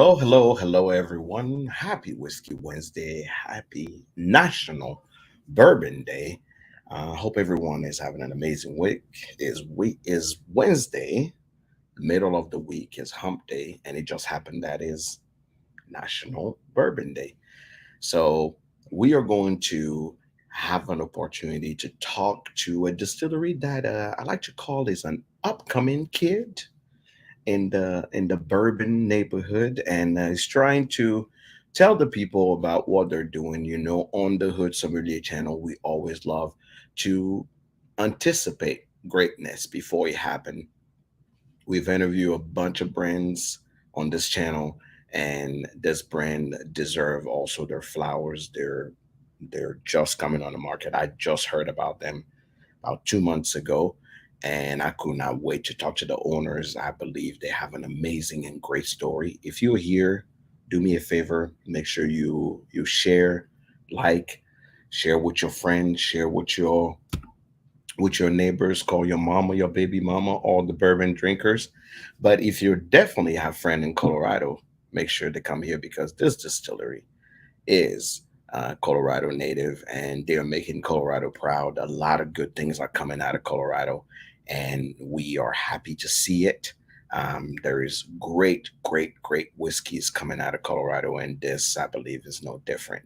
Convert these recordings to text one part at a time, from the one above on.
Hello, hello, hello, everyone. Happy Whiskey Wednesday. Happy National Bourbon Day. Hope everyone is having an amazing week. Is Wednesday, middle of the week is Hump Day, and it just happened that is National Bourbon Day. So we are going to have an opportunity to talk to a distillery that I like to call is an upcoming kid in the bourbon neighborhood, and is trying to tell the people about what they're doing. On the Hood Sommelier channel, we always love to anticipate greatness before it happens. We've interviewed a bunch of brands on this channel, and this brand deserve also their flowers. They're just coming on the market. I just heard about them about 2 months ago, and I could not wait to talk to the owners. I believe they have an amazing and great story. If you're here, do me a favor, make sure you share, like, share with your friends, share with your neighbors, call your mama, your baby mama, all the bourbon drinkers. But if you definitely have friend in Colorado, make sure to come here because this distillery is Colorado native, and they're making Colorado proud. A lot of good things are coming out of Colorado, and we are happy to see it. There is great, great, great whiskeys coming out of Colorado, and this, I believe, is no different.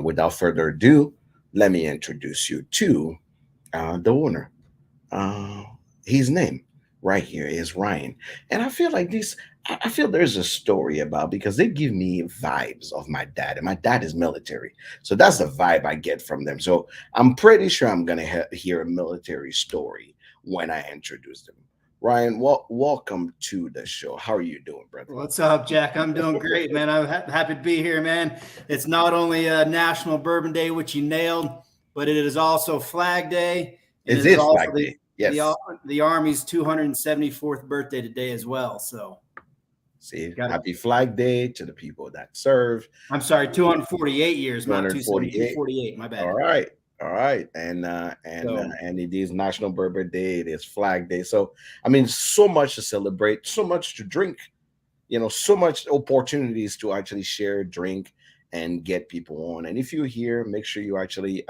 Without further ado, let me introduce you to the owner. Uh, his name right here is Ryan, and I feel like this. I feel there's a story about because they give me vibes of my dad, and my dad is military, so that's the vibe I get from them. So I'm pretty sure I'm gonna hear a military story when I introduce them. Ryan, welcome to the show. How are you doing, brother? What's up, Jack? I'm doing great, man. I'm happy to be here, man. It's not only a National Bourbon Day, which you nailed, but it is also Flag Day, and It it is is also Flag Day. Yes. the Army's 274th birthday today as well. So, See, got it. happy Flag Day to the people that serve. I'm sorry, 248 years, not 248. 248. My bad. All right. All right. So, And it is National Bourbon Day, it is Flag Day. So I mean, so much to celebrate, so much to drink, so much opportunities to actually share, drink, and get people on. And if you're here, make sure you actually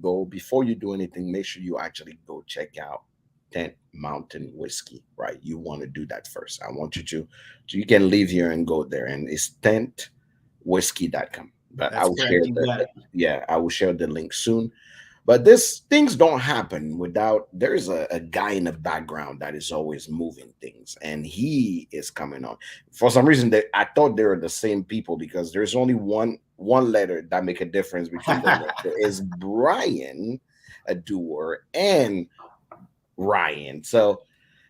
go before you do anything, make sure you actually go check out Tent Mountain Whiskey, right? You want to do that first. I want you to, so you can leave here and go there. And it's tentwhiskey.com. But I that's will correct. share You the got it. yeah, I will share the link soon. But this things don't happen without there's a guy in the background that is always moving things, and he is coming on. For some reason, that I thought they were the same people because there's only one letter that make a difference between them. There is Brian, a doer, and Ryan. So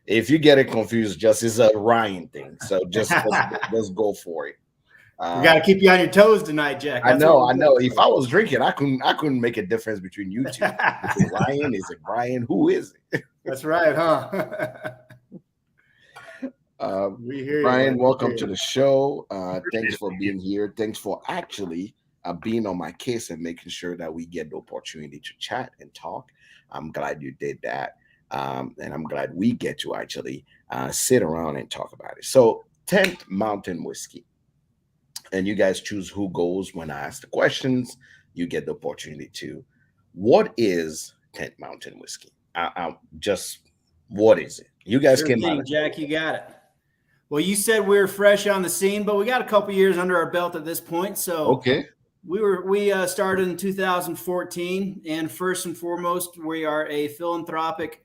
if you get it confused, just it's a Ryan thing. So just go for it. We got to keep you on your toes tonight, Jack. That's what I we're know. doing. If I was drinking, I couldn't make a difference between you two. Is it Ryan? Is it Brian? Who is it? That's right, huh? We hear you, Brian, man. We welcome hear to you. the show. Thanks for being here. Thanks for actually being on my case and making sure that we get the opportunity to chat and talk. I'm glad you did that. And I'm glad we get to actually sit around and talk about it. So, 10th Mountain Whiskey. And you guys choose who goes when I ask the questions. You get the opportunity to. What is Tent Mountain Whiskey? Just what is it? You guys Sure came out thing, of Jack. You got it. Well, you said we are fresh on the scene, but we got a couple years under our belt at this point. So okay. we started in 2014, and first and foremost, we are a philanthropic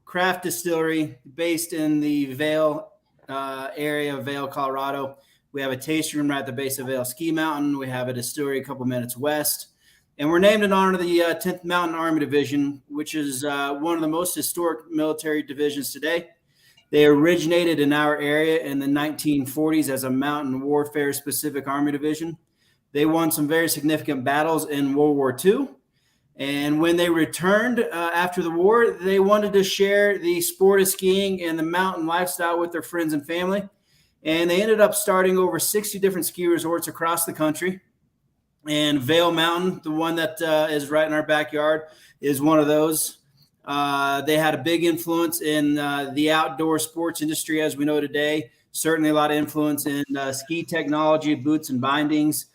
craft distillery based in the Vail area of Vail, Colorado. We have a tasting room right at the base of Vail Ski Mountain. We have a distillery a couple minutes west. And we're named in honor of the 10th Mountain Army Division, which is one of the most historic military divisions today. They originated in our area in the 1940s as a mountain warfare specific Army division. They won some very significant battles in World War II. And when they returned after the war, they wanted to share the sport of skiing and the mountain lifestyle with their friends and family. And they ended up starting over 60 different ski resorts across the country. And Vail Mountain, the one that is right in our backyard, is one of those. They had a big influence in the outdoor sports industry as we know today. certainly a lot of influence in ski technology, boots and bindings,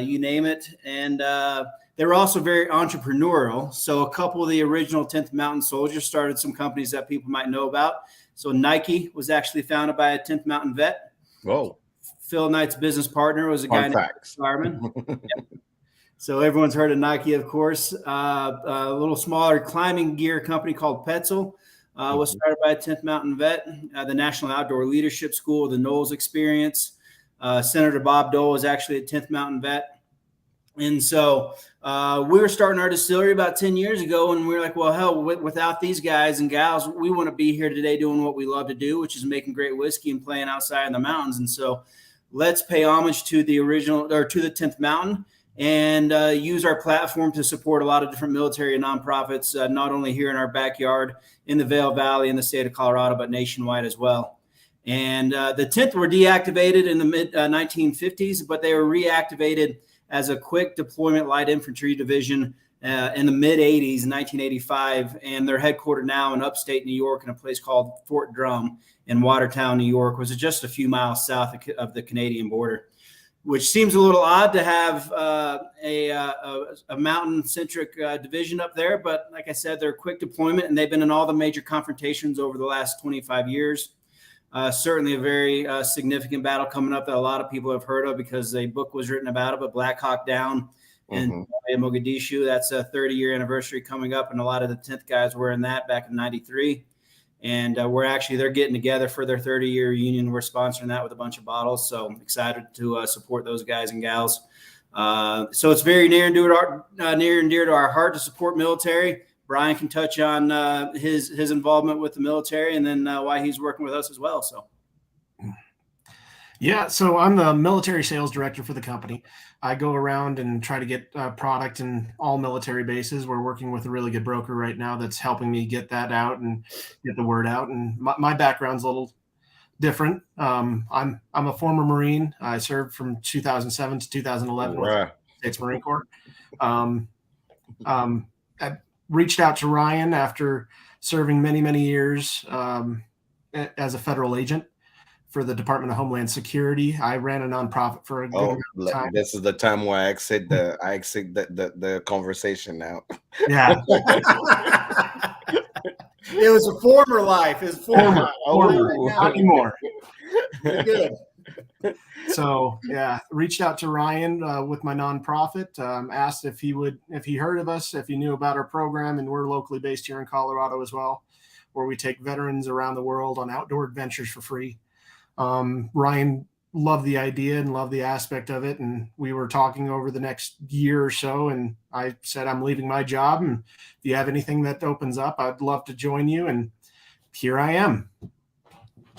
you name it. And they were also very entrepreneurial. So a couple of the original 10th Mountain Soldiers started some companies that people might know about. So Nike was actually founded by a 10th Mountain vet. Whoa. Phil Knight's business partner was a guy named Fireman. Yep. So everyone's heard of Nike, of course. A little smaller climbing gear company called Petzl was started by a 10th Mountain vet. The National Outdoor Leadership School, the Knowles Experience. Senator Bob Dole was actually a 10th Mountain vet. And so we were starting our distillery about 10 years ago, and we were like, well, hell, without these guys and gals, we want to be here today doing what we love to do, which is making great whiskey and playing outside in the mountains. And so let's pay homage to the original, or to the 10th Mountain, and use our platform to support a lot of different military and nonprofits, not only here in our backyard in the Vail Valley in the state of Colorado, but nationwide as well. And the 10th were deactivated in the mid 1950s, but they were reactivated as a quick deployment light infantry division in the mid 80s, 1985. And they're headquartered now in upstate New York in a place called Fort Drum in Watertown, New York, which is just a few miles south of the Canadian border, which seems a little odd to have a mountain-centric division up there. But like I said, they're quick deployment, and they've been in all the major confrontations over the last 25 years. Certainly a very significant battle coming up that a lot of people have heard of because a book was written about it, but Black Hawk Down in Mogadishu. That's a 30-year anniversary coming up, and a lot of the 10th guys were in that back in '93. And they're getting together for their 30-year reunion. We're sponsoring that with a bunch of bottles. So excited to support those guys and gals. So it's very near and dear to our heart to support military. Brian can touch on his involvement with the military, and then why he's working with us as well. So. Yeah, so I'm the military sales director for the company. I go around and try to get product in all military bases. We're working with a really good broker right now that's helping me get that out and get the word out. And my background's a little different. I'm a former Marine. I served from 2007 to 2011 with the States Marine Corps. I reached out to Ryan after serving many, many years as a federal agent for the Department of Homeland Security. I ran a nonprofit for a good amount of time. This is the time where I exit the conversation now. Yeah. It was a former life. It's former. Not anymore. Good. So yeah, reached out to Ryan with my nonprofit, asked if he heard of us, if he knew about our program, and we're locally based here in Colorado as well, where we take veterans around the world on outdoor adventures for free. Ryan loved the idea and loved the aspect of it, and we were talking over the next year or so, and I said, I'm leaving my job, and if you have anything that opens up, I'd love to join you, and here I am.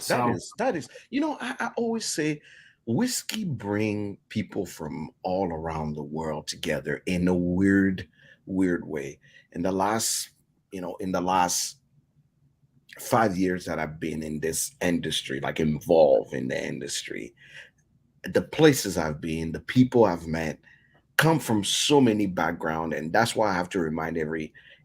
That is, I always say whiskey bring people from all around the world together in a weird way. In the last 5 years that I've been in this industry, like involved in the industry, the places I've been, the people I've met come from so many backgrounds. And that's why I have to remind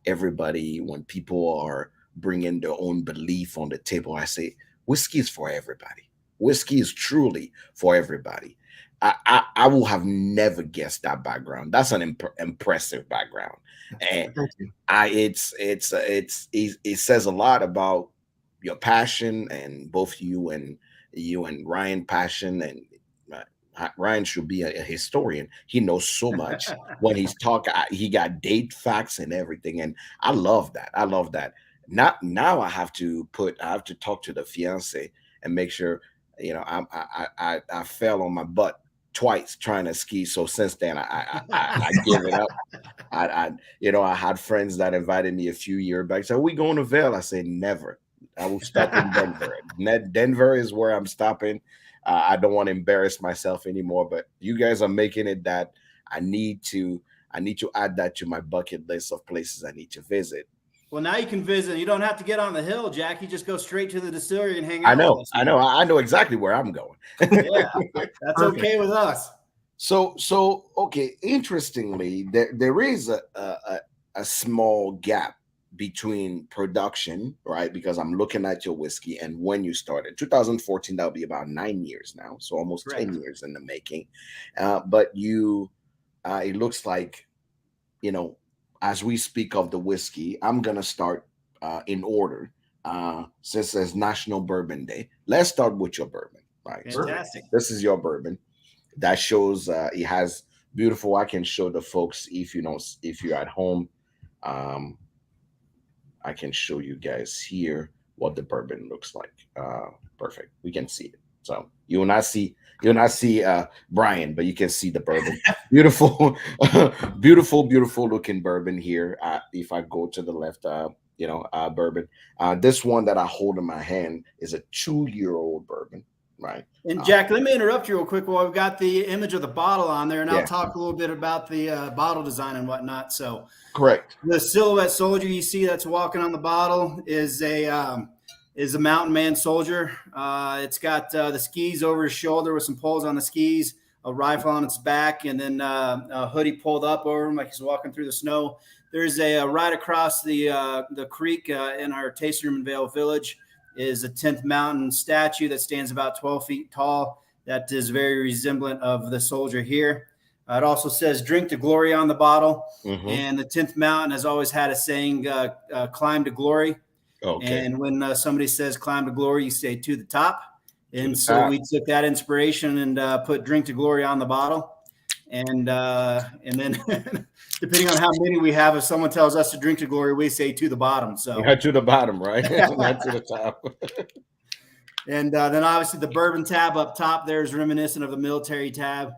everybody when people are bringing their own belief on the table, I say, whiskey is for everybody. Whiskey is truly for everybody. I will have never guessed that background. That's an impressive background, and it says a lot about your passion, and both you and Ryan passion. And Ryan should be a historian. He knows so much. When he's talking, he got date facts and everything, and I love that. Now I have to talk to the fiance and make sure, I fell on my butt twice trying to ski. So since then I give it up. I had friends that invited me a few years back. So, are we going to Vail? I said, never. I will stop in Denver. Denver is where I'm stopping. I don't want to embarrass myself anymore, but you guys are making it that I need to add that to my bucket list of places I need to visit. Well, now you can visit. You don't have to get on the hill, Jack. You just go straight to the distillery and hang out. I know exactly where I'm going. Yeah, that's okay with us. So okay. Interestingly, there is a small gap between production, right? Because I'm looking at your whiskey and when you started. 2014, that'll be about 9 years now, so almost Correct. 10 years in the making. But you, it looks like, you know, as we speak of the whiskey, I'm gonna start in order. Since it's National Bourbon Day, let's start with your bourbon. Right, Fantastic. so this is your bourbon. That shows it has beautiful. I can show the folks if you know if you're at home. I can show you guys here what the bourbon looks like. Perfect. We can see it. So you will not see Brian, but you can see the bourbon. Beautiful, beautiful looking bourbon here. If I go to the left, bourbon. This one that I hold in my hand is a 2-year-old bourbon, right? And Jack, let me interrupt you real quick. Well, we've got the image of the bottle on there, and Yeah. I'll talk a little bit about the bottle design and whatnot. So, Correct. the silhouette soldier you see that's walking on the bottle is a mountain man soldier. It's got the skis over his shoulder with some poles on the skis, a rifle on its back, and then a hoodie pulled up over him like he's walking through the snow. There's a right across the creek in our tasting room in Vale Village is a 10th Mountain statue that stands about 12 feet tall. That is very resemblant of the soldier here. It also says "Drink to Glory" on the bottle. Mhm. And the 10th Mountain has always had a saying, "Climb to glory." Okay. And when somebody says "climb to glory," you say "to the top." And the so top. we took that inspiration and put "Drink to Glory" on the bottle. And then depending on how many we have, if someone tells us to drink to glory, we say "to the bottom." So Not to the bottom, right? Not to the top. and then obviously the bourbon tab up top there is reminiscent of the military tab,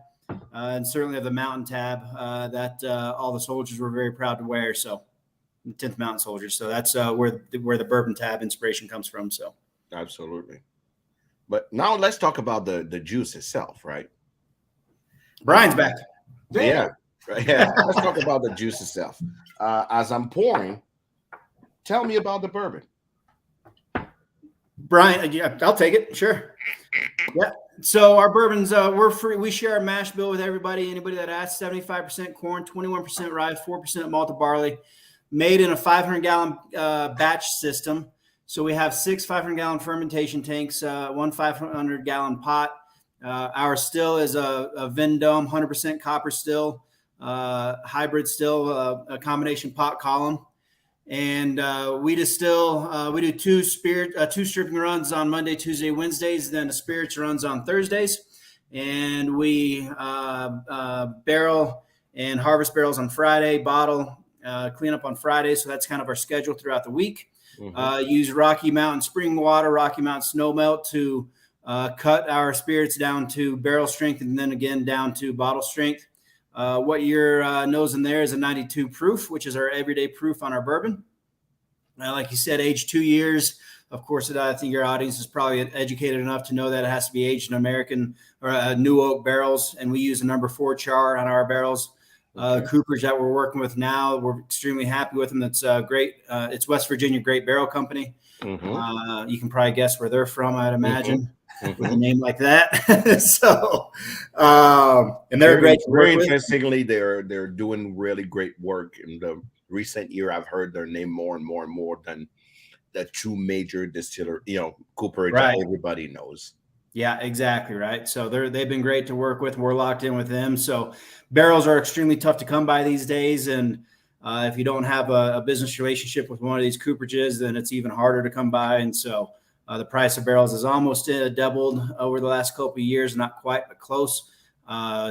and certainly of the mountain tab that all the soldiers were very proud to wear. So the 10th Mountain Soldiers. So that's where the bourbon tab inspiration comes from. So Absolutely. But now let's talk about the juice itself, right? Brian's back. Yeah. Right. Yeah. Let's talk about the juice itself. As I'm pouring, tell me about the bourbon. Brian, yeah, I'll take it. Sure. Yeah. So our bourbons, we're free. We share a mash bill with everybody. Anybody that asks, 75% corn, 21% rye, 4% malted barley, made in a 500-gallon batch system. So we have 6 500-gallon fermentation tanks, 1 500-gallon pot. Our still is a Vendome 100% copper still, hybrid still, a combination pot column. And we distill, we do two stripping runs on Monday, Tuesday, Wednesdays, then the spirits runs on Thursdays. And we barrel and harvest barrels on Friday, bottle, clean up on Friday. So that's kind of our schedule throughout the week. Mhm. Use Rocky Mountain spring water, Rocky Mountain snow melt to cut our spirits down to barrel strength and then again down to bottle strength. What you're nosing there is a 92 proof, which is our everyday proof on our bourbon. Like you said, age 2 years. Of course, I think your audience is probably educated enough to know that it has to be aged in American or new oak barrels. And we use a number 4 char on our barrels. Cooperage that we're working with now, we're extremely happy with them. That's great. It's West Virginia Great Barrel Company. Mhm. You can probably guess where they're from, I'd imagine. Mhm. With a name like that. So, and they're great. Very interestingly, they're doing really great work in the recent year. I've heard their name more and more and more than the 2 major distiller, Cooperage that Right. everybody knows. Yeah, exactly. Right. So they've been great to work with. We're locked in with them. So barrels are extremely tough to come by these days. And if you don't have a business relationship with one of these cooperages, then it's even harder to come by. And so the price of barrels has almost doubled over the last couple of years, not quite, but close.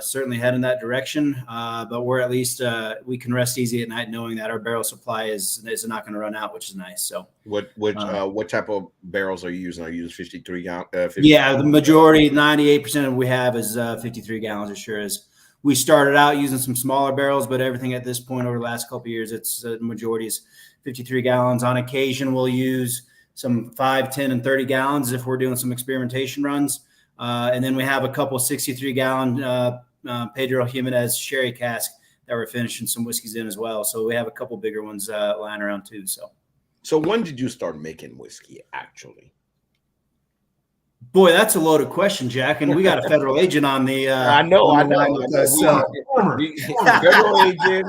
Certainly heading that direction. But we're at least we can rest easy at night knowing that our barrel supply is not going to run out, which is nice. So What type of barrels are you using? Are you using 53 gallon? Yeah, the majority, 98% of what we have is 53 gallons. It sure is. We started out using some smaller barrels, but everything at this point over the last couple of years, it's the majority is 53 gallons. On occasion, we'll use some 5, 10, and 30 gallons if we're doing some experimentation runs. And then we have a couple 63-gallon Pedro Jimenez sherry cask that we're finishing some whiskeys in as well. So we have a couple bigger ones lying around too. So when did you start making whiskey, actually? Boy, that's a loaded question, Jack. And we got a federal agent on the. I know. Federal agent.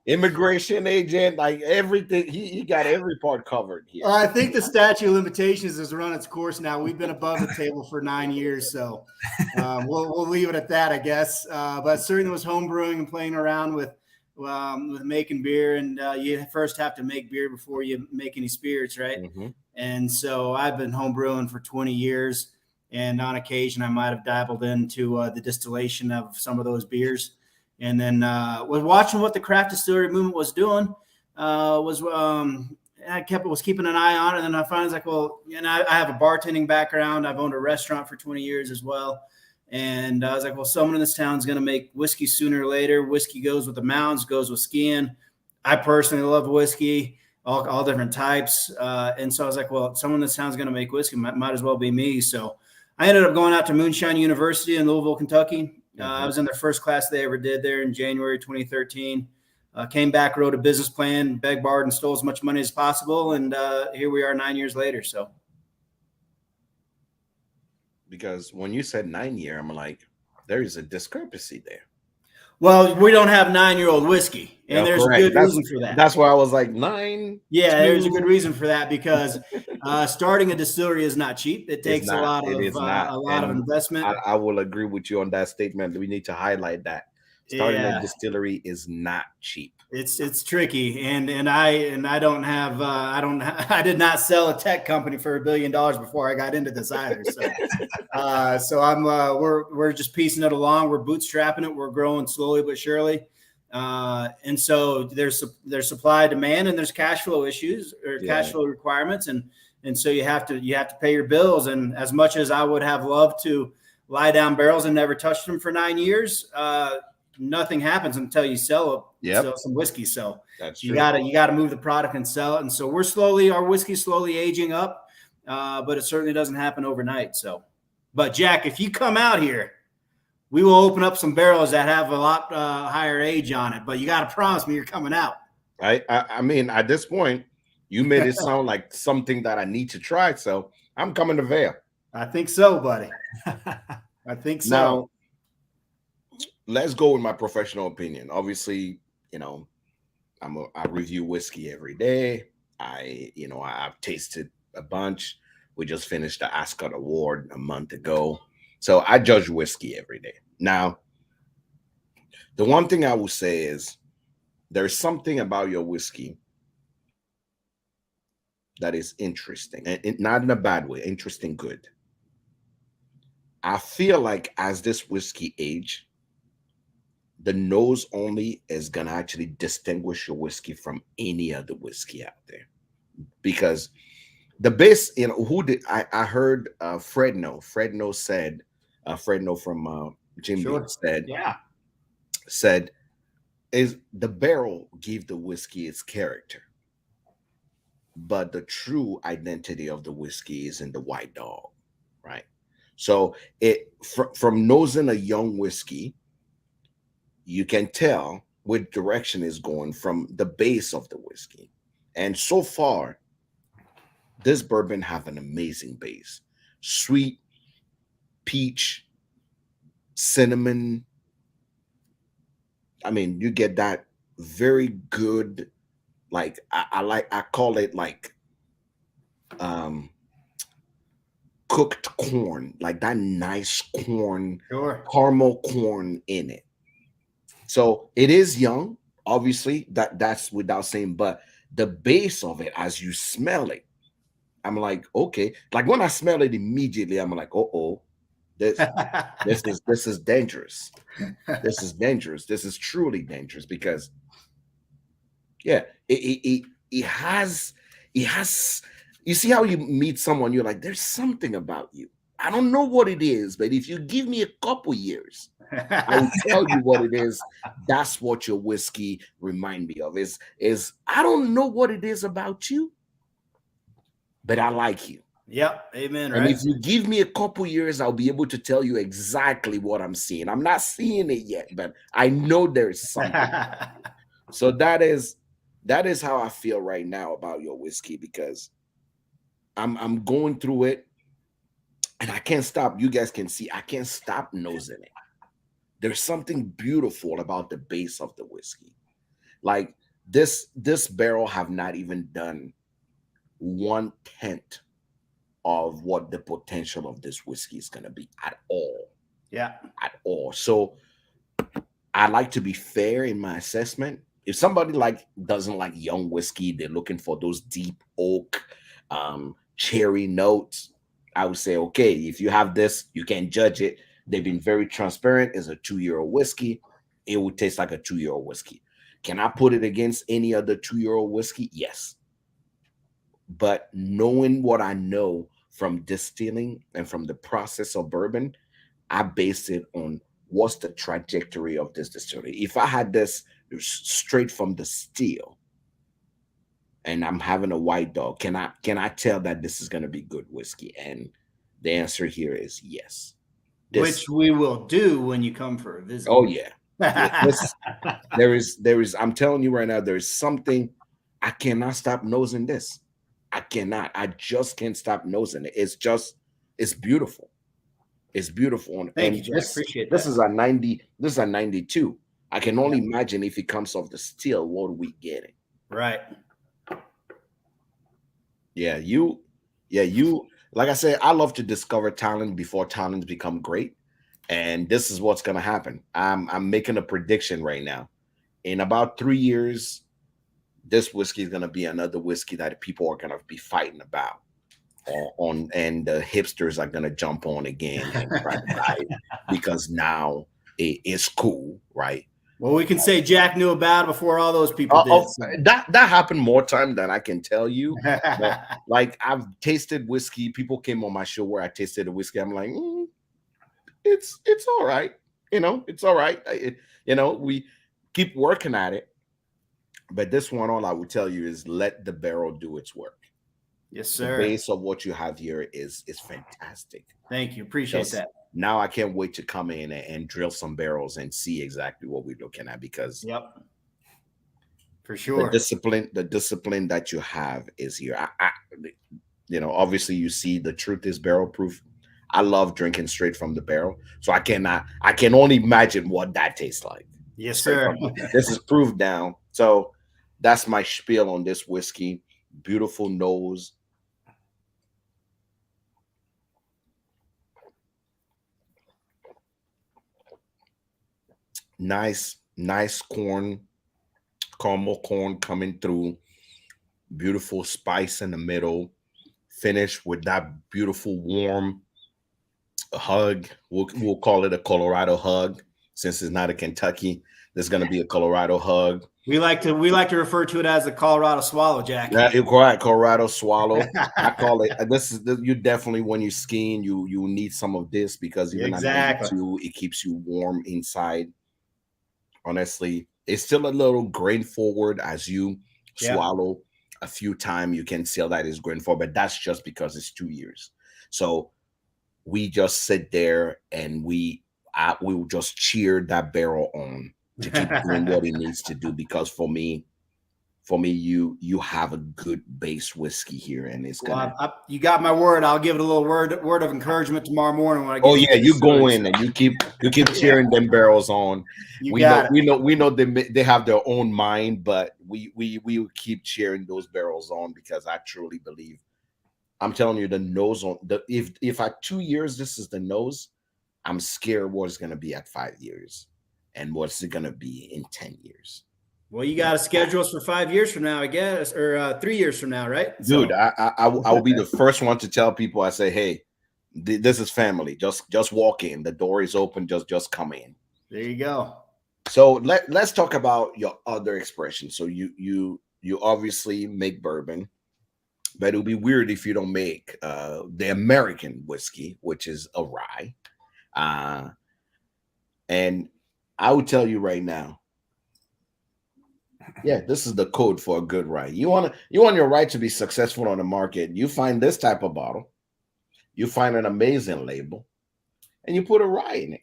immigration agent, like everything. He got every part covered here. I think the statute of limitations has run its course now. We've been above the table for 9 years, so we'll leave it at that, I guess. But certainly was home brewing and playing around with making beer, and you first have to make beer before you make any spirits, right? Mm-hmm. And so I've been home brewing for 20 years, and on occasion I might have dabbled into the distillation of some of those beers. And then was watching what the craft distillery movement was doing. Was keeping an eye on it, and then I finally was like, well, I have a bartending background. I've owned a restaurant for 20 years as well. And I was like, well, someone in this town is going to make whiskey sooner or later. Whiskey goes with the mountains, goes with skiing. I personally love whiskey, all different types. And so I was like, well, someone in this town is going to make whiskey. Might as well be me. So I ended up going out to Moonshine University in Louisville, Kentucky. I was in their first class they ever did there in January 2013. Came back, wrote a business plan, begged, borrowed, and stole as much money as possible. And here we are 9 years later. So, because when you said 9 year, I'm like, there is a discrepancy there. Well, we don't have 9-year-old whiskey, and there's a good reason for that. That's why I was like 9. Yeah, there's a good reason for that, because starting a distillery is not cheap. It takes a lot of investment. I will agree with you on that statement. We need to highlight that. Starting a distillery is not cheap. It's tricky, and I don't have I did not sell a tech company for $1 billion before I got into this either. So so I'm we're just piecing it along. We're bootstrapping it. We're growing slowly but surely, and so there's supply, demand, and there's cash flow issues or cash flow requirements, and so you have to pay your bills. And as much as I would have loved to lie down barrels and never touch them for 9 years, nothing happens until you sell some whiskey. So that's true. You gotta move the product and sell it. And so our whiskey's slowly aging up, but it certainly doesn't happen overnight. So, but Jack, if you come out here, we will open up some barrels that have a lot higher age on it, but you got to promise me you're coming out. I mean, at this point, you made it sound like something that I need to try. So I'm coming to Vail. I think so, buddy. I think so. Now, let's go with my professional opinion. Obviously, I review whiskey every day. I've tasted a bunch. We just finished the Ascot Award a month ago. So I judge whiskey every day. Now, the one thing I will say is there's something about your whiskey that is interesting, and not in a bad way, interesting, good. I feel like as this whiskey age, the nose only is going to actually distinguish your whiskey from any other whiskey out there. Because the base, I heard Fredno said, Fredno from Jim Beam said, is the barrel gave the whiskey its character, but the true identity of the whiskey is in the white dog, right? So from nosing a young whiskey, you can tell what direction is going from the base of the whiskey. And so far, this bourbon have an amazing base. Sweet, peach, cinnamon. I mean, you get that very good, like I call it like cooked corn, like that nice corn, caramel corn in it. So it is young, obviously, that's without saying, but the base of it, as you smell it, I'm like, okay. Like when I smell it immediately, I'm like, this is dangerous. This is dangerous. This is truly dangerous because, it has. You see how you meet someone, you're like, there's something about you. I don't know what it is, but if you give me a couple years, I will tell you what it is. That's what your whiskey remind me of. Is I don't know what it is about you, but I like you. Yep, amen. And if you give me a couple years, I'll be able to tell you exactly what I'm seeing. I'm not seeing it yet, but I know there's something. So that is how I feel right now about your whiskey, because I'm going through it and I can't stop. You guys can see I can't stop nosing it. There's something beautiful about the base of the whiskey. Like this barrel have not even done 1/10 of what the potential of this whiskey is going to be at all. Yeah. At all. So I like to be fair in my assessment. If somebody doesn't like young whiskey, they're looking for those deep oak, cherry notes, I would say, okay, if you have this, you can judge it. They've been very transparent. It's a 2-year-old whiskey. It would taste like a 2-year-old whiskey. Can I put it against any other 2-year-old whiskey? Yes. But knowing what I know from distilling and from the process of bourbon, I base it on what's the trajectory of this distillery. If I had this straight from the still and I'm having a white dog, can I tell that this is going to be good whiskey? And the answer here is yes. Which we will do when you come for a visit. Oh yeah. There is I'm telling you right now, there's something I cannot stop nosing this. I cannot. I just can't stop nosing it. It's beautiful. It's beautiful. Thank you, Jack. Appreciate that. This is a 90. This is a 92. I can only imagine if it comes off the still, what are we getting? Right. Yeah, you. Like I said, I love to discover talent before talents become great, and this is what's gonna happen. I'm making a prediction right now. In about 3 years, this whiskey is gonna be another whiskey that people are gonna be fighting about. And the hipsters are gonna jump on again and try to buy it because now it's cool, right? Well, we can say Jack knew about it before all those people did. That happened more time than I can tell you. Like I've tasted whiskey. People came on my show where I tasted a whiskey. I'm like, it's all right. It's all right. We keep working at it. But this one, all I would tell you is let the barrel do its work. Yes, sir. The base of what you have here is fantastic. Thank you. Appreciate that. Now I can't wait to come in and drill some barrels and see exactly what we're looking at because for sure. The discipline that you have is here. Obviously you see the truth is barrel proof. I love drinking straight from the barrel. So I can only imagine what that tastes like. Yes, sir. This is proof down. So that's my spiel on this whiskey. Beautiful nose. Nice corn, caramel corn coming through. Beautiful spice in the middle. Finish with that beautiful warm hug. We'll call it a Colorado hug since it's not a Kentucky. There's going to be a Colorado hug. We like to refer to it as the Colorado swallow, Jack. Yeah, you're correct. Colorado swallow. I call it. You definitely, when you're skiing, you need some of this because even at 92, it keeps you warm inside. Honestly, it's still a little grain forward as you swallow a few times. You can tell that it's grain forward, but that's just because it's 2 years. So we just sit there and we will just cheer that barrel on to keep doing what it needs to do. Because for me, you have a good base whiskey here, and it's gonna. You got my word. I'll give it a little word of encouragement tomorrow morning when I get. You go in and you keep cheering them barrels on. We know they have their own mind, but we will keep cheering those barrels on because I truly believe. I'm telling you, the nose on if at 2 years this is the nose, I'm scared what it's gonna be at 5 years, and what's it gonna be in 10 years. Well, you got to schedule us for 5 years from now, I guess, or 3 years from now, right? Dude, I will be the first one to tell people. I say, hey, this is family. Just walk in. The door is open. Just come in. There you go. So let's talk about your other expression. So you obviously make bourbon, but it would be weird if you don't make the American whiskey, which is a rye. And I will tell you right now. Yeah, this is the code for a good rye. You want your rye to be successful on the market. You find this type of bottle, you find an amazing label, and you put a rye in it.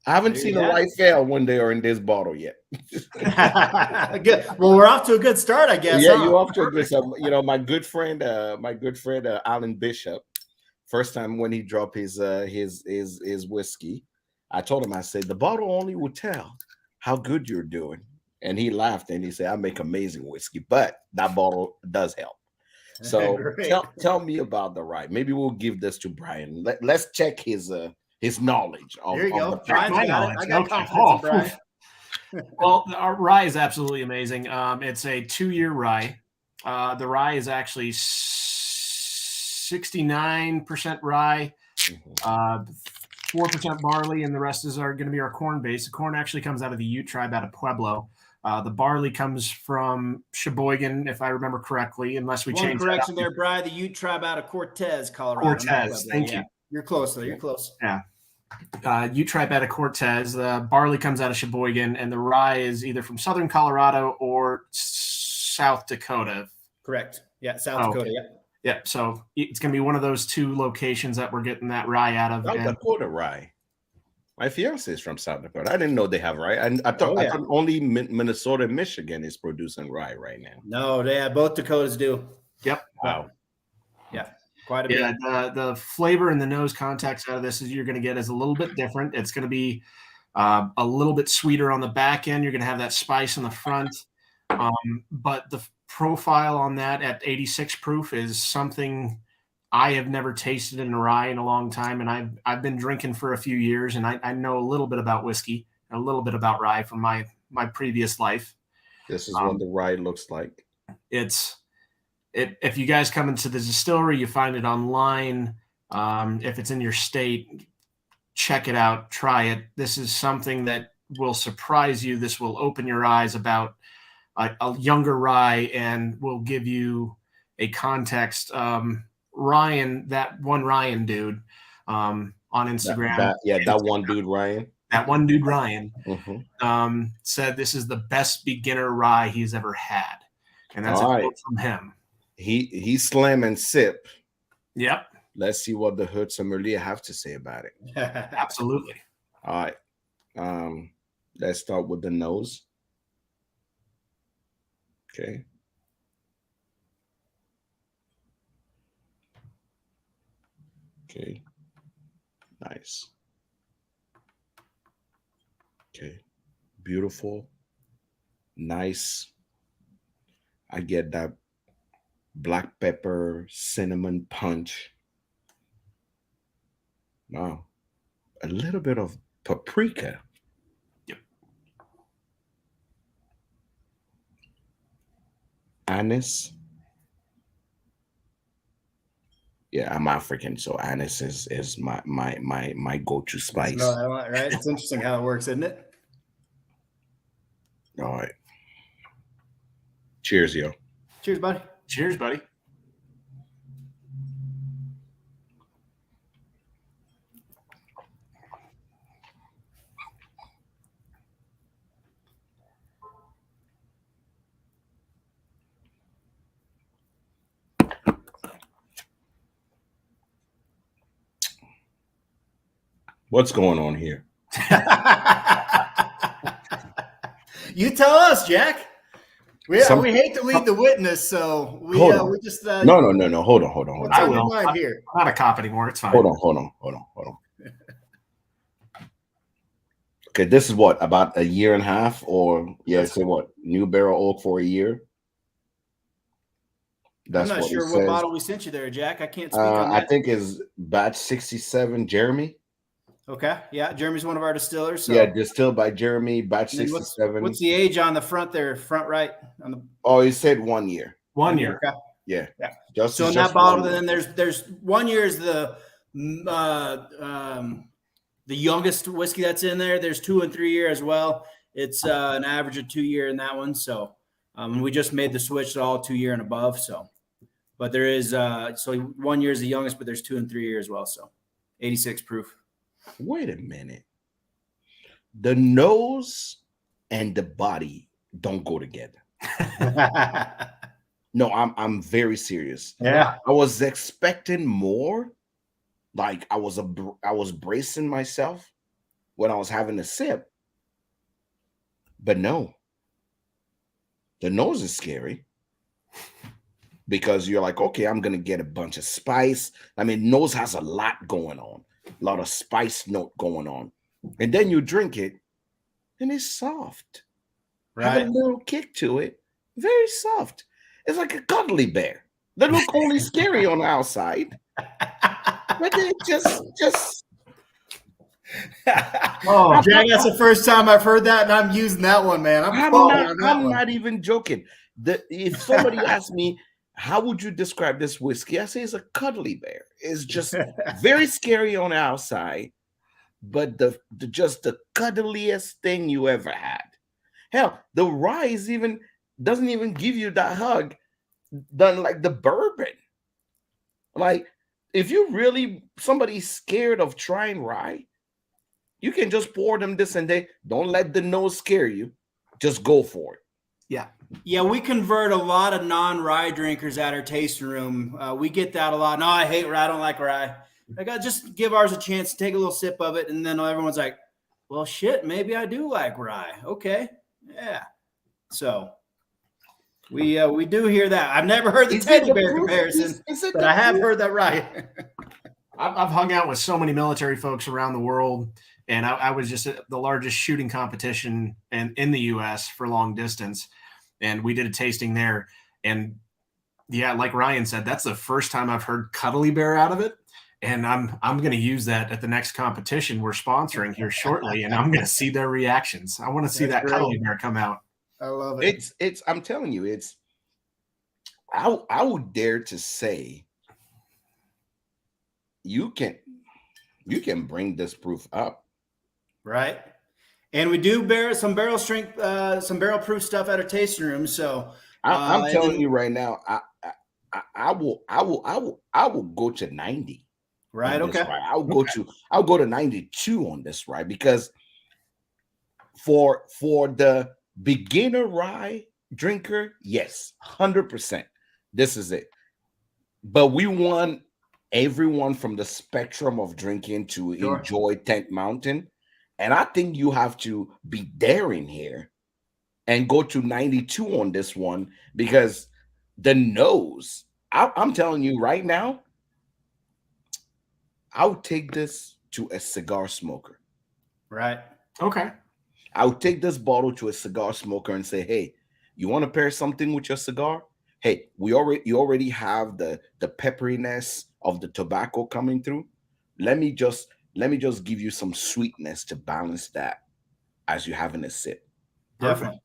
I haven't seen a rye fail when they are in this bottle yet. Good. Well, we're off to a good start, I guess. Yeah, you're off to a good start. My good friend Alan Bishop. First time when he dropped his whiskey, I told him, I said, the bottle only will tell how good you're doing. and he laughed and he said, "I make amazing whiskey, but that bottle does help." So Great. tell me about the rye. Maybe we'll give this to Brian. Let's check his knowledge of, There you of go. the Brian's my got it. knowledge. I got Okay. confidence in Brian. Well, our rye is absolutely amazing. It's a 2-year rye. The rye is actually 69% rye, Mhm. 4% barley, and the rest are going to be our corn base. The corn actually comes out of the Ute tribe out of Pueblo. The barley comes from Sheboygan, if I remember correctly, unless we One change correction that there, Brian. The Ute tribe out of Cortez, Colorado. not Cortez. Pueblo. Thank Yeah. you. You're close, though. You're close. Ute tribe out of Cortez. The barley comes out of Sheboygan, and the rye is either from southern Colorado or South Dakota. Correct. Yeah, South Oh, Dakota. okay. Yeah. Yeah, so it's going to be one of those 2 locations that we're getting that rye out of. South And Dakota rye. My fiance is from South Dakota. I didn't know they have rye. I thought, Oh, yeah. I thought only Minnesota and Michigan is producing rye right now. No, yeah, both Dakotas do. yep. Wow. Yeah, quite a bit. Yeah, the flavor and the nose context out of this is you're going to get is a little bit different. It's going to be a little bit sweeter on the back end. You're going to have that spice in the front. But the profile on that at 86 proof is something I have never tasted in a rye in a long time. And I've been drinking for a few years, and I know a little bit about whiskey, a little bit about rye from my previous life. This is what the rye looks like. If you guys come into the distillery, you find it online. If it's in your state, check it out, try it. This is something that will surprise you. This will open your eyes about a younger rye and will give you a context. Ryan, that one Ryan dude on Instagram. That one dude, Ryan. That one dude, Ryan, Mm-hmm. said this is the best beginner rye he's ever had. And that's All a right. quote from him. He slam and sip. Yep, Let's see what the hood sommelier have to say about it. absolutely. All right. Let's start with the nose. Okay. Okay. Nice. Okay. Beautiful. Nice. I get that black pepper, cinnamon punch. Wow. A little bit of paprika. Yep. Anise. Yeah, I'm African, so anise is my go-to spice. No, right? It's interesting how it works, isn't it? All right. Cheers, yo. Cheers, buddy. Cheers, buddy. What's going on here? You tell us, Jack. We hate to lead the witness, so we just No. Hold on. What's on your mind here? I'm not a cop anymore. It's fine. Hold on. Okay, this is what, about a year and a half, or say what, new barrel oak for a year? I'm not sure what bottle we sent you there, Jack. I can't speak on that. I think is batch 67, Jeremy. Okay, yeah, Jeremy's one of our distillers. So. Yeah, distilled by Jeremy, batch 67. What's the age on the front there, front right? On the. Oh, he said 1 year. 1 year. Okay. Yeah. So in that bottle, then there's 1 year is the youngest whiskey that's in there. There's 2 and 3 year as well. It's an average of 2 year in that one. So we just made the switch to all 2 year and above. So, but there is so 1 year is the youngest, but there's 2 and 3 year as well. So 86 proof. Wait a minute. The nose and the body don't go together. No, I'm very serious. Yeah. I was expecting more. Like I was bracing myself when I was having a sip. But no. The nose is scary. Because you're like, okay, I'm going to get a bunch of spice. I mean, nose has a lot going on. A lot of spice note going on. And then you drink it and it's soft. have a Right. little kick to it, very soft. It's like a cuddly bear. They look only scary on the outside, but they just Oh, Jack, that's the first time I've heard that, and I'm using that one, man. I'm calling on that I'm one. not even joking. If somebody asks me, how would you describe this whiskey? I say it's a cuddly bear. It's just very scary on the outside, but just the cuddliest thing you ever had. Hell, the rye doesn't even give you that hug done like the bourbon. Like, if you really somebody's scared of trying rye, you can just pour them this and they don't let the nose scare you. Just go for it. yeah. Yeah, we convert a lot of non-rye drinkers at our tasting room. We get that a lot. No, I hate rye. I don't like rye. I got just give ours a chance to take a little sip of it, and then everyone's like, "Well, shit, maybe I do like rye." Okay, yeah. So we do hear that. I've never heard the Is it teddy the bear proof? comparison, Is it but the I have proof? heard that rye. I've hung out with so many military folks around the world, and I was just at the largest shooting competition in the U.S. for long distance, and we did a tasting there. And yeah, like Ryan said, that's the first time I've heard cuddly bear out of it, and I'm going to use that at the next competition we're sponsoring here shortly, and I'm going to see their reactions. I want to see That's that cuddly great. bear come out. I love it. It's I'm telling you, I would dare to say you can bring this proof up. Right. And we do some barrel strength, some barrel proof stuff at our tasting room. So I'm and telling then- you right now, I will go to 90. right. on this Okay. rye. I'll go to 92 on this rye because for the beginner rye drinker, yes, 100%. This is it. But we want everyone from the spectrum of drinking to Sure. enjoy Tank Mountain. And I think you have to be daring here and go to 92 on this one because the nose, I'm telling you right now, I would take this to a cigar smoker. Right. Okay. I would take this bottle to a cigar smoker and say, "Hey, you want to pair something with your cigar? Hey, you already have the pepperiness of the tobacco coming through. Let me just give you some sweetness to balance that as you're having a sip." Definitely.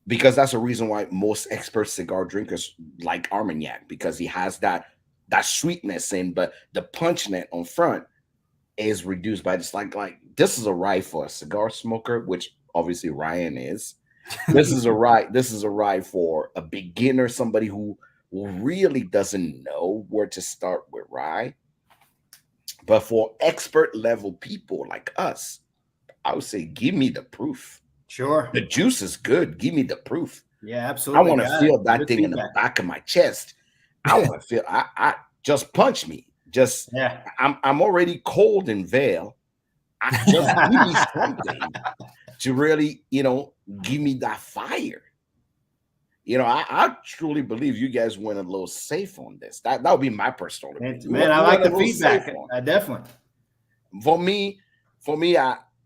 Because that's a reason why most expert cigar drinkers like Armagnac, because he has that sweetness in, but the punch net on front is reduced by just like this is a rye for a cigar smoker, which obviously Ryan is. This is a rye for a beginner, somebody who really doesn't know where to start with rye. But for expert level people like us, I would say give me the proof. Sure. The juice is good. Give me the proof. Yeah, I absolutely. want to Got feel it. that Good thing in the feedback. back of my chest. I want to feel. I just punch me. Just Yeah. I'm already cold in Vale. Just give me something to really, give me that fire. I truly believe you guys went a little safe on this. That would be my personal opinion. Man, I like went a the little feedback. safe on it. Definitely. For me,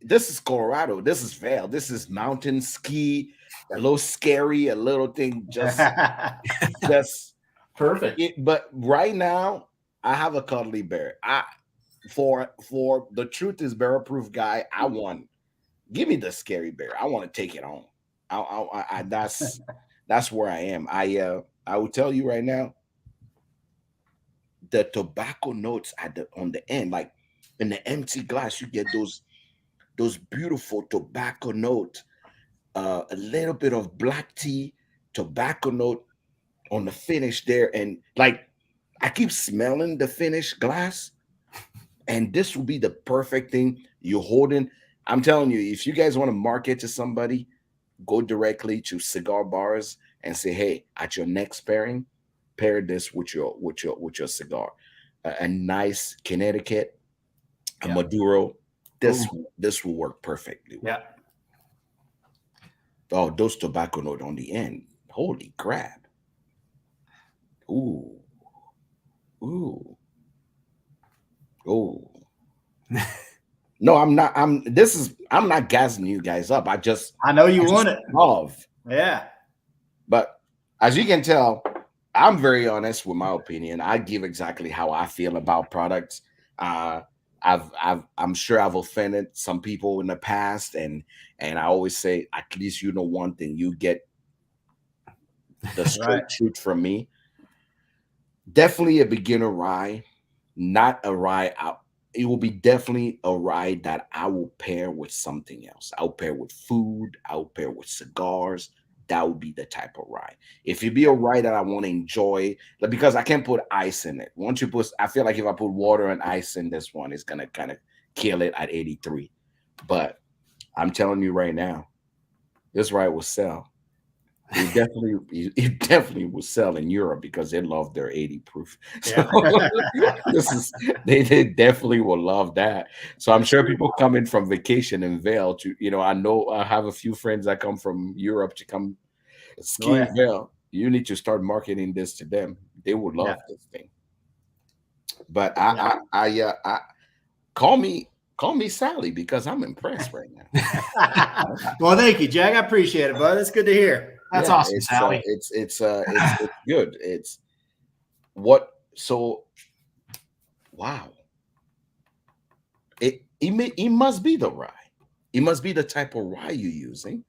this is Colorado. This is Vale. This is mountain ski. A little scary, a little thing. Just Perfect. but right now, I have a cuddly bear. For the truth is barrel proof guy. Give me the scary bear. I want to take it on. That's where I am. I will tell you right now. The tobacco notes on the end, like in the empty glass, you get those beautiful tobacco note, a little bit of black tea, tobacco note on the finish there, and like I keep smelling the finished glass, and this will be the perfect thing you're holding. I'm telling you, if you guys want to market to somebody, go directly to cigar bars and say, "Hey, at your next pairing, pair this with your cigar." A nice Connecticut, a Maduro. This will work perfectly. Yeah. Oh, those tobacco note on the end. Holy crap. Ooh. Ooh. Ooh. No, I'm not. I'm not gassing you guys up. I know you I just want it. love. Yeah. But as you can tell, I'm very honest with my opinion. I give exactly how I feel about products. Uh, I'm sure I've offended some people in the past, and I always say, at least you know one thing, you get the straight Right. truth from me. Definitely a beginner rye, not a rye out. It will be definitely a rye that I will pair with something else. I'll pair with food. I'll pair with cigars. That would be the type of rye. If it be a rye that I want to enjoy, like, because I can't put ice in it. Once you put, I feel like if I put water and ice in this one, it's gonna kind of kill it at 83. But I'm telling you right now, this rye will sell. It definitely will sell in Europe because they love their 80 proof. So this is they definitely will love that. So I'm sure people coming from vacation in Vail to, I know I have a few friends that come from Europe to come ski in Vail. You need to start marketing this to them. They would love this thing. But I call me Sally because I'm impressed right now. Well, thank you, Jack. I appreciate it, bud. It's good to hear. That's awesome, Sally. It's good. It's what so wow. It must be the rye. It must be the type of rye you're using,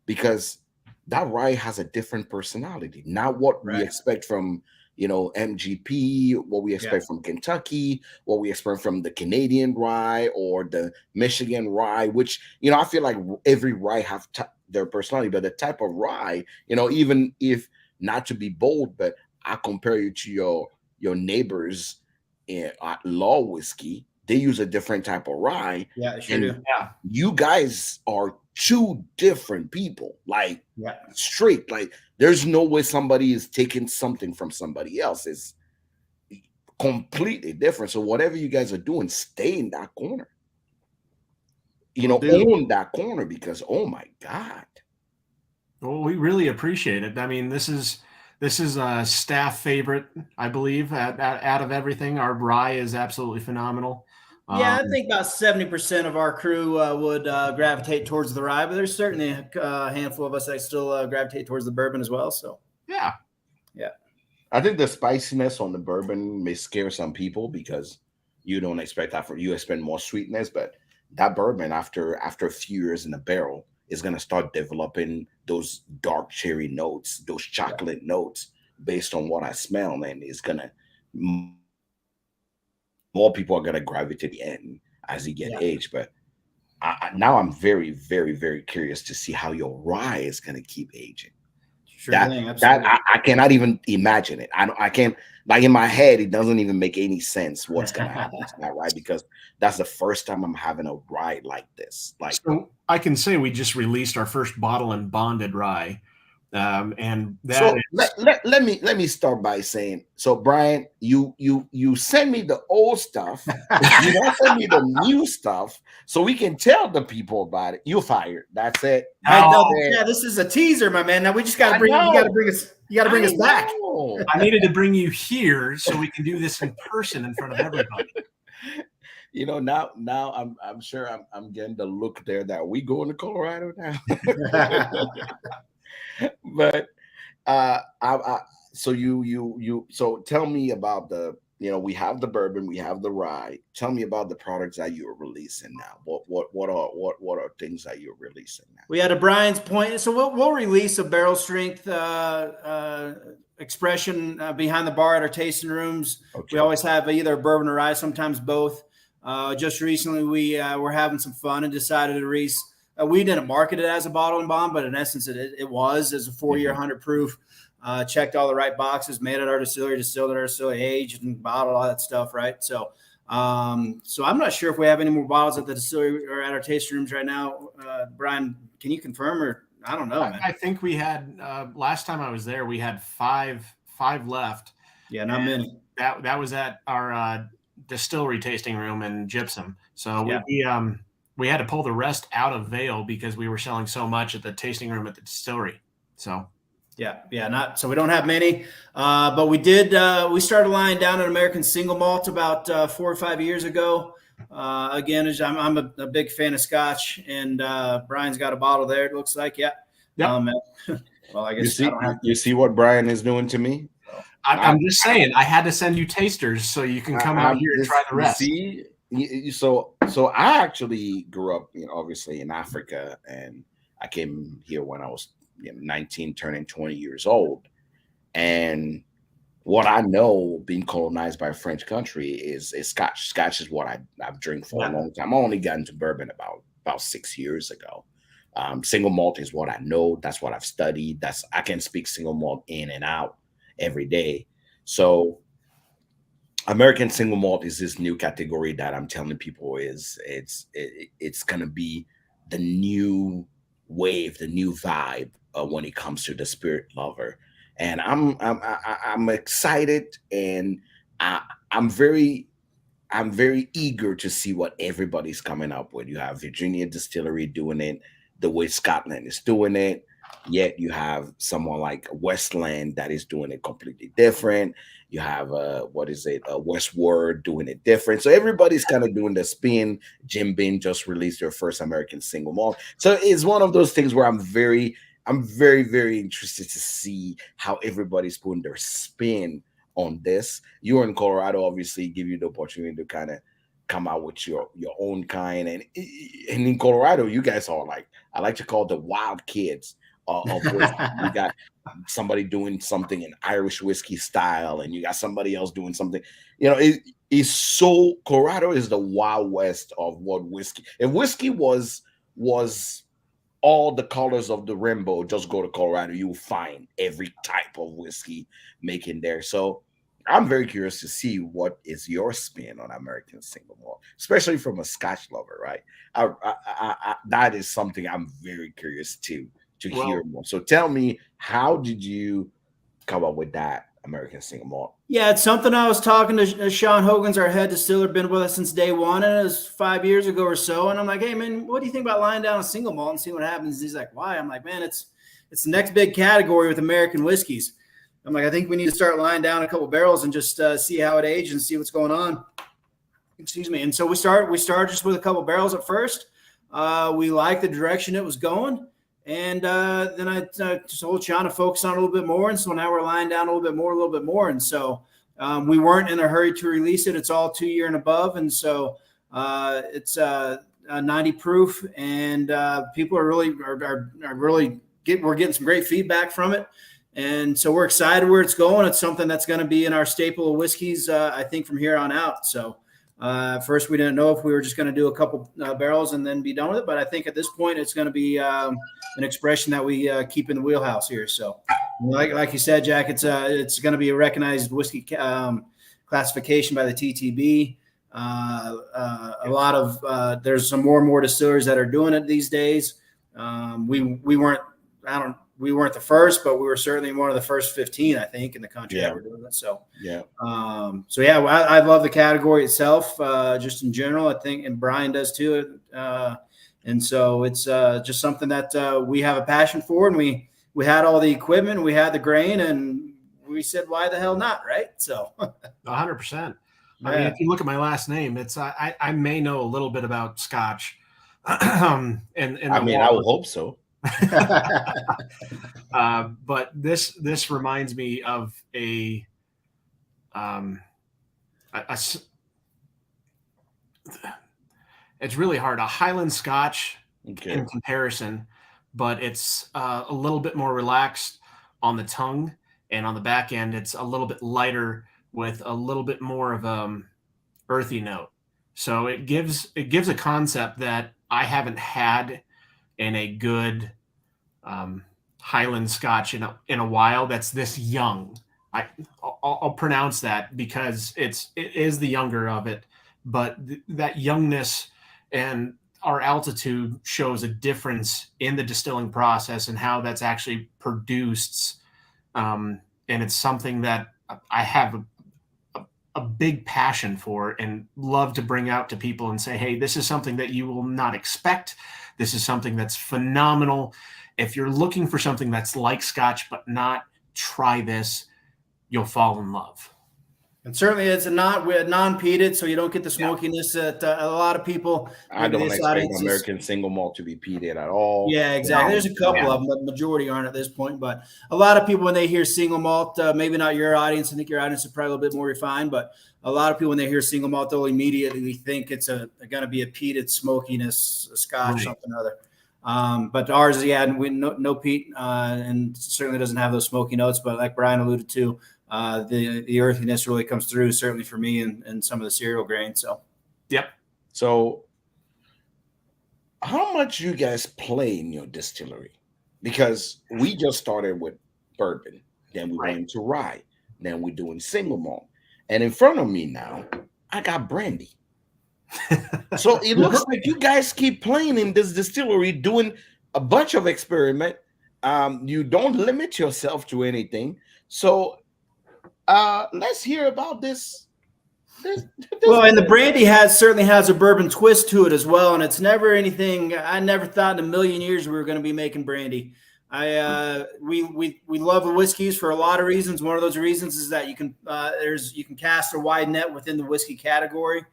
because that rye has a different personality. Not what we expect from MGP, what we expect from Kentucky, what we expect from the Canadian rye or the Michigan rye, which I feel like every rye have their personality, but the type of rye, even if not to be bold, but I compare you to your neighbors at Law Whiskey, they use a different type of rye. Yeah, sure do. Yeah, you guys are two different people, like straight. Like there's no way somebody is taking something from somebody else. It's completely different. So whatever you guys are doing, stay in that corner. Own that corner, because oh my God. Well, we really appreciate it. I mean, this is a staff favorite, I believe. Out of everything, our rye is absolutely phenomenal. Yeah, I think about 70% of our crew would gravitate towards the rye, but there's certainly a handful of us that still gravitate towards the bourbon as well. So yeah. I think the spiciness on the bourbon may scare some people because you don't expect that you expect more sweetness, but that bourbon after a few years in the barrel is going to start developing those dark cherry notes, those chocolate notes based on what I smell, and it's going to more people are going to gravitate to the end as you get age. But now I'm very, very, very curious to see how your rye is going to keep aging. Sure I cannot even imagine it. I can't, like, in my head, it doesn't even make any sense what's going to happen to that rye, because that's the first time I'm having a rye like this. Like, so I can say we just released our first bottle in bonded rye. And that let me start by saying, so Brian, you send me the old stuff, you don't send me the new stuff, so we can tell the people about it. You're fired. That's it. Yeah, this is a teaser, my man. Now we just got to bring us back. I needed to bring you here so we can do this in person in front of everybody. Now I'm sure I'm getting the look there that we going to Colorado now. But so tell me about we have the bourbon, we have the rye. Tell me about the products that you're releasing now. What are things that you're releasing now? We had a Brian's Point, so we'll release a barrel strength expression behind the bar at our tasting rooms. Okay. We always have either a bourbon or rye, sometimes both. Just recently we were having some fun and decided to release. We didn't market it as a bottle and bond, but in essence, it was as a 4-year 100 proof. Checked all the right boxes, made at our distillery, distilled at our distillery, aged and bottled, all that stuff, right? So, so I'm not sure if we have any more bottles at the distillery or at our tasting rooms right now. Brian, can you confirm, or I don't know, man. I think we had last time I was there, we had five left. Yeah, not many. That was at our distillery tasting room in Gypsum. So we had to pull the rest out of Vail because we were selling so much at the tasting room at the distillery. So, so we don't have many, but we did. We started a line down at American Single Malt about 4 or 5 years ago. Again, I'm a big fan of Scotch, and Brian's got a bottle there. It looks like, yeah. Yep. Well, I guess you see what Brian is doing to me. I'm just saying, I had to send you tasters so you can come out here and try the rest. See, so I actually grew up, obviously in Africa, and I came here when I was 19, turning 20 years old. And what I know, being colonized by a French country, is Scotch. Scotch is what I've drank for a long time. I only got into bourbon about 6 years ago. Single malt is what I know. That's what I've studied. I can speak single malt in and out every day. So American single malt is this new category that I'm telling people it's going to be the new wave, the new vibe when it comes to the spirit lover. And I'm excited, and I'm very eager to see what everybody's coming up with. You have Virginia Distillery doing it the way Scotland is doing it. Yet you have someone like Westland that is doing it completely different. You have Westward doing it different. So everybody's kind of doing the spin. Jim Beam just released their first American single malt. So it's one of those things where I'm very, very interested to see how everybody's putting their spin on this. You're in Colorado, obviously, give you the opportunity to kind of come out with your own kind. And in Colorado, you guys are like, I like to call the wild kids of whiskey. You got somebody doing something in Irish whiskey style, and you got somebody else doing something. It's so, Colorado is the wild west of what whiskey. If whiskey was all the colors of the rainbow, just go to Colorado, you will find every type of whiskey making there. So I'm very curious to see what is your spin on American single malt, especially from a Scotch lover, right? That is something I'm very curious to hear more. So tell me, how did you come up with that American single malt? Yeah, it's something I was talking to Sean Hogan's, our head distiller, been with us since day one, and it was 5 years ago or so. And I'm like, hey man, what do you think about lying down a single malt and see what happens? He's like, why? I'm like, man, it's the next big category with American whiskeys. I'm like, I think we need to start lying down a couple barrels and just see how it ages and see what's going on. Excuse me. And so we started just with a couple barrels at first. We liked the direction it was going. And then I just told Sean to focus on a little bit more. And so now we're lying down a little bit more. And so we weren't in a hurry to release it. It's all 2 year and above. And so it's 90 proof, and people are really we're getting some great feedback from it. And so we're excited where it's going. It's something that's going to be in our staple of whiskeys, I think, from here on out. So first, we didn't know if we were just going to do a couple barrels and then be done with it. But I think at this point, it's going to be an expression that we keep in the wheelhouse here. So like you said, Jack, it's going to be a recognized whiskey classification by the TTB. A lot of there's some more and more distillers that are doing it these days. We weren't the first, but we were certainly one of the first 15, I think, in the country that were doing it. So, I love the category itself, just in general, I think, and Brian does too. And so it's just something that we have a passion for, and we had all the equipment, we had the grain, and we said, why the hell not, right? So 100%. I mean, if you look at my last name, it's I may know a little bit about Scotch. and I would hope so. But this reminds me of it's really hard, a Highland Scotch in comparison, but it's a little bit more relaxed on the tongue, and on the back end it's a little bit lighter with a little bit more of earthy note. So it gives a concept that I haven't had in a good Highland Scotch in a while. That's this young. I'll pronounce that because it is the younger of it, but that youngness and our altitude shows a difference in the distilling process and how that's actually produced. And it's something that I have a big passion for and love to bring out to people and say, hey, this is something that you will not expect. This is something that's phenomenal. If you're looking for something that's like Scotch, but not, try this, you'll fall in love. And certainly it's non-peated, so you don't get the smokiness that a lot of people. I don't expect American single malt to be peated at all. Yeah, exactly. There's a couple of them, but the majority aren't at this point. But a lot of people, when they hear single malt, maybe not your audience, I think your audience is probably a little bit more refined, but a lot of people, when they hear single malt, they'll immediately think it's going to be a peated smokiness, a Scotch, something or other. But ours, no peat, and certainly doesn't have those smoky notes. But like Brian alluded to, the earthiness really comes through, certainly for me and some of the cereal grains. So, yep. So, how much you guys play in your distillery? Because we just started with bourbon, then we went into rye, then we're doing single malt, and in front of me now, I got brandy. So it looks like you guys keep playing in this distillery, doing a bunch of experiment. You don't limit yourself to anything. So let's hear about this. Well, and the brandy certainly has a bourbon twist to it as well, and it's never anything. I never thought in a million years we were going to be making brandy. We love the whiskeys for a lot of reasons. One of those reasons is that you can cast a wide net within the whiskey category.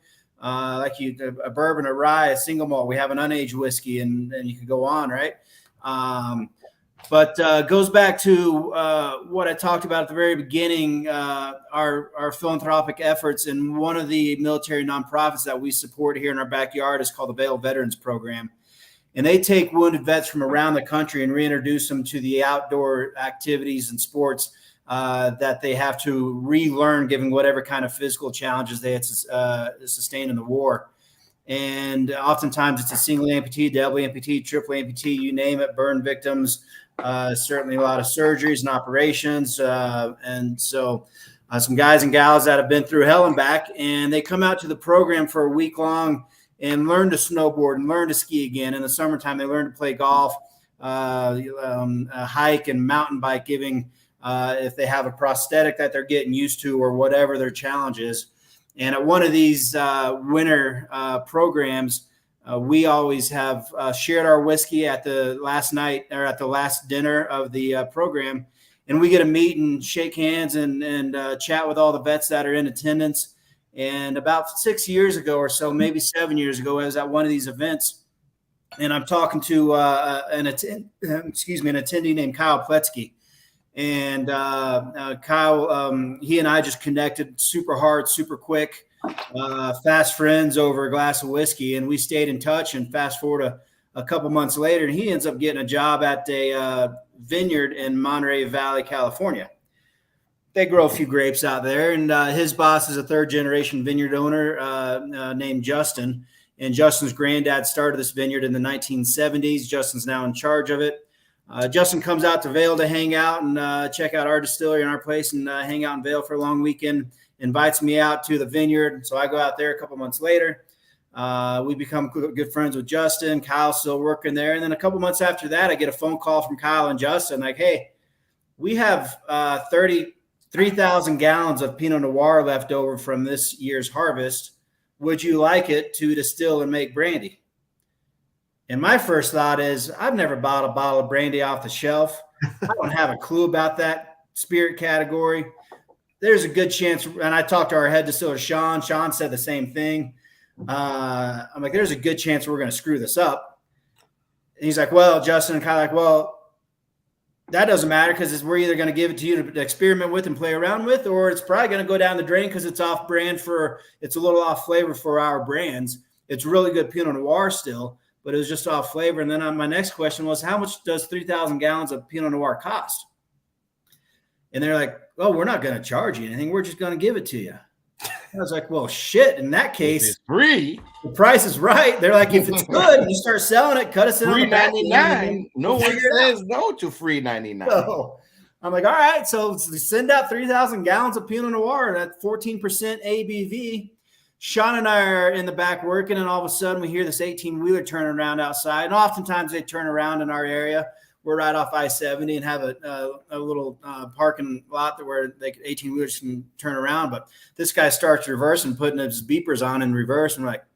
Like a bourbon, a rye, a single malt. We have an unaged whiskey, and you can go on, right? But goes back to what I talked about at the very beginning, our philanthropic efforts. And one of the military nonprofits that we support here in our backyard is called the Vail Veterans Program. And they take wounded vets from around the country and reintroduce them to the outdoor activities and sports that they have to relearn, given whatever kind of physical challenges they had sustained in the war. And oftentimes it's a single amputee, double amputee, triple amputee, you name it, burn victims, certainly a lot of surgeries and operations. And so some guys and gals that have been through hell and back, and they come out to the program for a week long and learn to snowboard and learn to ski again. In the summertime, they learn to play golf, hike and mountain bike, giving if they have a prosthetic that they're getting used to or whatever their challenge is. And at one of these winter programs, we always have shared our whiskey at the last night or at the last dinner of the program. And we get to meet and shake hands and chat with all the vets that are in attendance. And about 6 years ago or so, maybe 7 years ago, I was at one of these events, and I'm talking to an attendee named Kyle Pletsky. And Kyle, he and I just connected super hard, super quick, fast friends over a glass of whiskey. And we stayed in touch, and fast forward a couple months later, and he ends up getting a job at a vineyard in Monterey Valley, California. They grow a few grapes out there, and his boss is a third-generation vineyard owner named Justin. And Justin's granddad started this vineyard in the 1970s. Justin's now in charge of it. Justin comes out to Vail to hang out and check out our distillery and our place and hang out in Vail for a long weekend, invites me out to the vineyard. So I go out there a couple months later. We become good friends with Justin. Kyle's still working there. And then a couple months after that, I get a phone call from Kyle and Justin like, hey, we have 33,000 gallons of Pinot Noir left over from this year's harvest. Would you like it to distill and make brandy? And my first thought is, I've never bought a bottle of brandy off the shelf. I don't have a clue about that spirit category. There's a good chance, and I talked to our head distiller, Sean. Sean said the same thing. I'm like, there's a good chance we're going to screw this up. And he's like, well, Justin, and kind of like, well, that doesn't matter because we're either going to give it to you to experiment with and play around with, or it's probably going to go down the drain because it's off brand it's a little off flavor for our brands. It's really good Pinot Noir still, but it was just off flavor. And then my next question was, how much does 3,000 gallons of Pinot Noir cost? And they're like, oh, we're not going to charge you anything. We're just going to give it to you. I was like, well, shit. In that case, it's free. The price is right. They're like, if it's good and you start selling it, cut us in on the back. $3.99. No one says no to free 99. So I'm like, all right. So send out 3,000 gallons of Pinot Noir at 14% ABV. Sean and I are in the back working, and all of a sudden we hear this 18-wheeler turning around outside. And oftentimes they turn around in our area. We're right off I-70 and have a little parking lot where 18-wheelers can turn around. But this guy starts reversing, putting his beepers on in reverse. And we're like,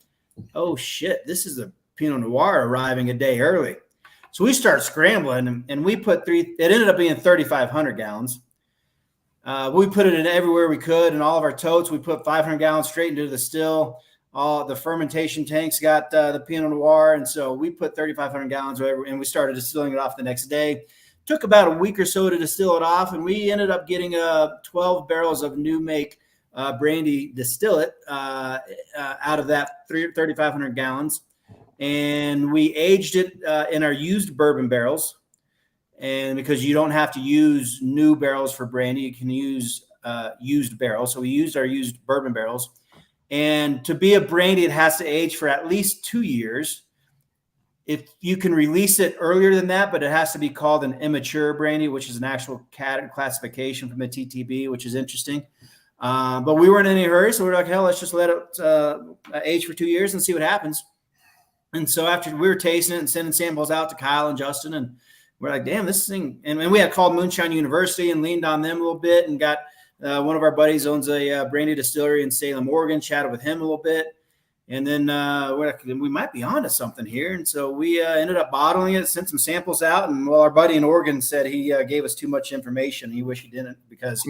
oh, shit, this is a Pinot Noir arriving a day early. So we start scrambling, and we put it ended up being 3,500 gallons. We put it in everywhere we could. In all of our totes, we put 500 gallons straight into the still. All the fermentation tanks got the Pinot Noir. And so we put 3,500 gallons whatever, and we started distilling it off the next day. Took about a week or so to distill it off. And we ended up getting 12 barrels of new make brandy distillate out of that 3,500 gallons. And we aged it in our used bourbon barrels. And because you don't have to use new barrels for brandy, you can use used barrels. So we used our used bourbon barrels. And to be a brandy, it has to age for at least 2 years. If you can release it earlier than that, but it has to be called an immature brandy, which is an actual classification from the TTB, which is interesting. But we weren't in any hurry, so we were like, hell, let's just let it age for 2 years and see what happens. And so after we were tasting it and sending samples out to Kyle and Justin, and we're like, damn, this thing. And we had called Moonshine University and leaned on them a little bit, and got one of our buddies owns a brandy distillery in Salem, Oregon, chatted with him a little bit. And then we're like, we might be onto something here. And so we ended up bottling it, sent some samples out. And well, our buddy in Oregon said he gave us too much information. He wished he didn't, because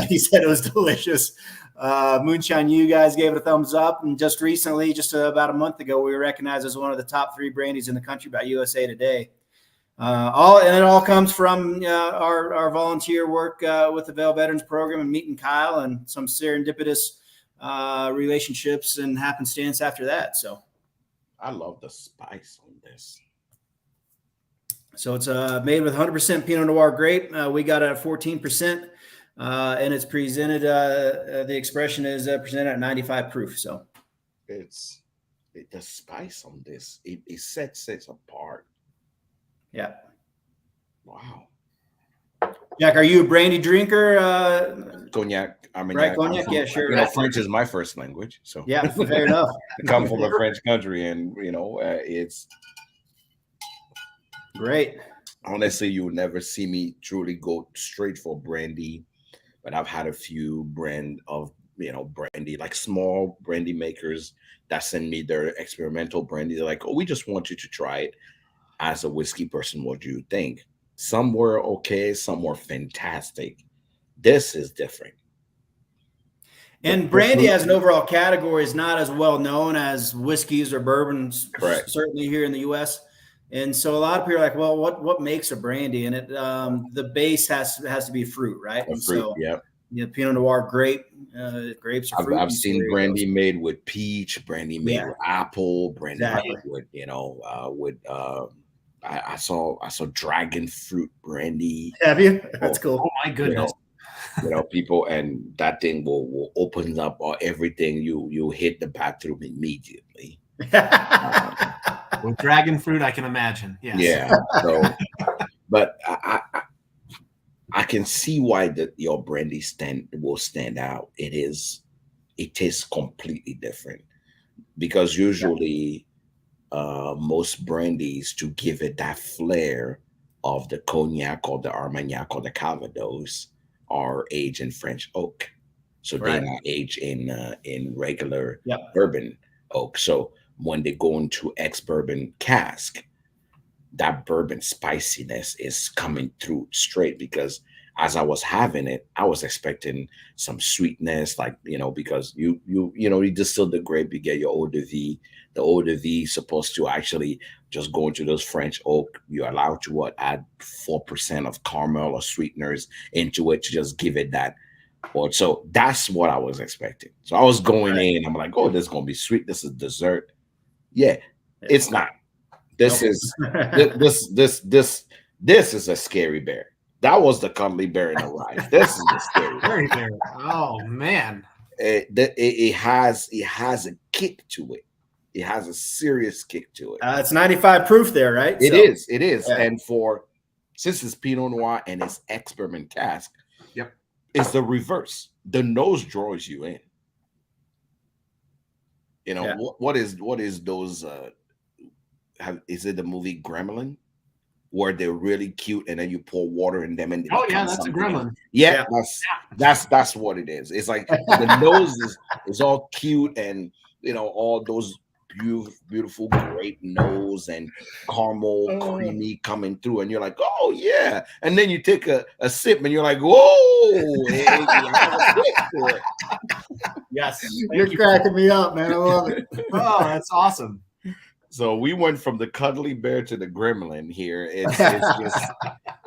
he said it was delicious. Moonshine, you guys gave it a thumbs up. And just recently, just about a month ago, we were recognized as one of the top 3 brandies in the country by USA Today. It all comes from our volunteer work with the Vail Veterans Program and meeting Kyle, and some serendipitous relationships and happenstance after that. So I love the spice on this. So it's made with 100% Pinot Noir grape. We got it at 14%, and it's presented. The expression is presented at 95 proof. So the spice on this, it sets it apart. Yeah. Wow. Jack, are you a brandy drinker? Cognac. I mean, right, cognac. Yeah, sure. French is my first language, so yeah, fair enough. I come from a French country, and it's great. Honestly, you will never see me truly go straight for brandy, but I've had a few brandy, like small brandy makers that send me their experimental brandy. They're like, oh, we just want you to try it. As a whiskey person, what do you think? Some were okay, some were fantastic. This is different. And brandy as an overall category is not as well known as whiskeys or bourbons, correct, certainly here in the U.S. And so a lot of people are like, well, what makes a brandy? And it the base has to be fruit, right? And fruit, so, yeah. Pinot Noir, grapes are fruit. I've seen brandy made with peach, brandy made with apple, brandy made with I saw dragon fruit brandy. Have you? That's cool. Oh my goodness. People, and that thing will open up everything. You hit the bathroom immediately. With dragon fruit, I can imagine. Yes. Yeah. So, but I can see why your brandy will stand out. It tastes completely different, because usually most brandies, to give it that flair of the cognac or the Armagnac or the Calvados, are aged in French oak, so they're not aged in regular bourbon oak. So when they go into ex-bourbon cask, that bourbon spiciness is coming through straight, because as I was having it, I was expecting some sweetness, like, because you distill the grape, you get your eau de vie. The eau de vie is supposed to actually just go into those French oak. You're allowed to add 4% of caramel or sweeteners into it to just give it that. So that's what I was expecting. So I was going in, I'm like, oh, this is gonna be sweet. This is dessert. Yeah, it's not. This is this is a scary bear. That was the cuddly bear in the ride. This is the scary bear. Oh man, it has a kick to it. It has a serious kick to it. It's 95 proof there, right? It is. Yeah. And since it's Pinot Noir and it's ex-bourbon cask, it's the reverse. The nose draws you in. What is those? Is it the movie Gremlin, where they're really cute and then you pour water in them and that's a gremlin. Yeah, that's what it is. It's like the nose is all cute and all those beautiful grape nose and caramel creamy coming through, and you're like, oh yeah. And then you take a sip, and you're like, whoa! Yes, You're cracking me up, man. I love it. Oh, that's awesome. So we went from the cuddly bear to the gremlin here. It's just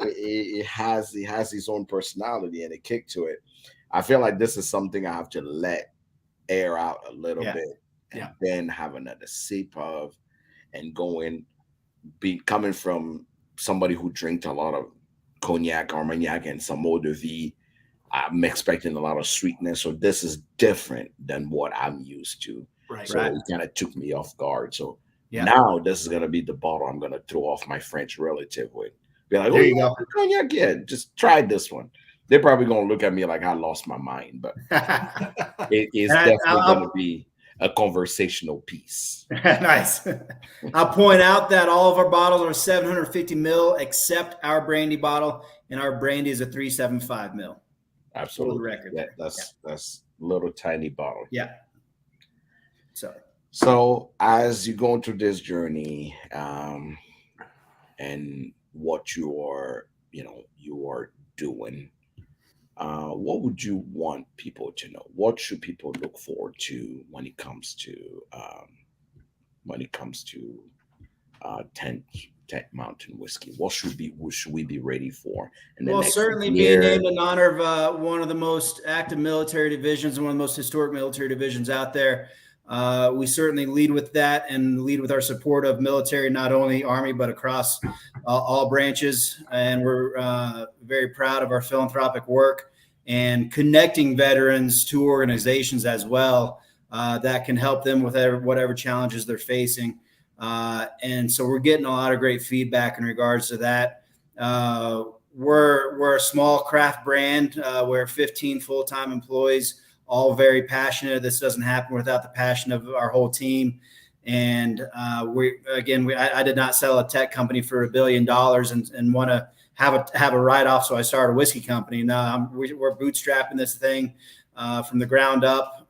it has its own personality and a kick to it. I feel like this is something I have to let air out a little bit, and then have another sip of, and coming from somebody who drinks a lot of cognac, Armagnac, and some eau de vie. I'm expecting a lot of sweetness, so this is different than what I'm used to. Right. So it kind of took me off guard. So now this is gonna be the bottle I'm gonna throw off my French relative with. Be like, there you go. Cognac, yeah, just try this one. They're probably gonna look at me like I lost my mind, but it is definitely gonna be a conversational piece. Nice. I'll point out that all of our bottles are 750 mil, except our brandy bottle, and our brandy is a 375 mil. Absolutely. Record that's little tiny bottle. Yeah. So as you go through this journey, and what you are doing, what would you want people to know? What should people look forward to when it comes to Tent Mountain Whiskey? What should we be ready for? Well, certainly being named in honor of one of the most active military divisions and one of the most historic military divisions out there. We certainly lead with that and lead with our support of military, not only Army, but across all branches. And we're very proud of our philanthropic work and connecting veterans to organizations as well that can help them with whatever challenges they're facing. And so we're getting a lot of great feedback in regards to that. We're a small craft brand. We're 15 full-time employees, all very passionate. This doesn't happen without the passion of our whole team. And I did not sell a tech company for $1 billion and want to have a write-off. So I started a whiskey company. Now we're bootstrapping this thing from the ground up.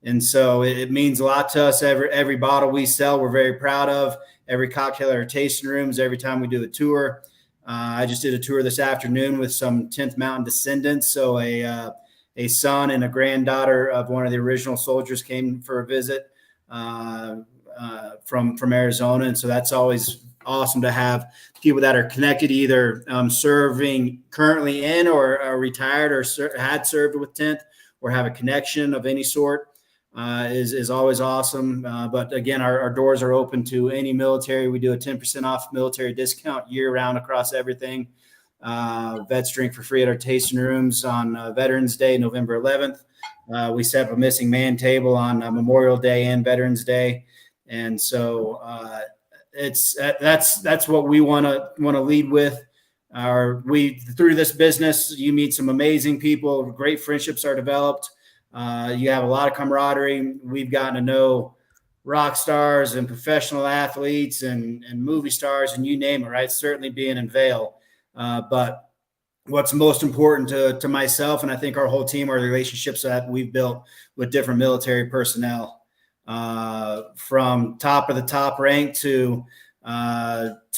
And so it means a lot to us. Every bottle we sell, we're very proud of. Every cocktail at our tasting rooms, every time we do a tour. I just did a tour this afternoon with some 10th Mountain descendants. So a son and a granddaughter of one of the original soldiers came for a visit from Arizona. And so that's always awesome to have people that are connected, either serving currently in or are retired or had served with 10th or have a connection of any sort. Is always awesome. But again, our doors are open to any military. We do a 10% off military discount year round across everything. Vets drink for free at our tasting rooms on Veterans Day, November 11th. We set up a missing man table on Memorial Day and Veterans Day. And so that's what we want to lead with. Through this business, you meet some amazing people, great friendships are developed. You have a lot of camaraderie. We've gotten to know rock stars and professional athletes and movie stars, and you name it, right? Certainly being in Vail. But what's most important to myself, and I think our whole team, are the relationships that we've built with different military personnel, from top of the top rank to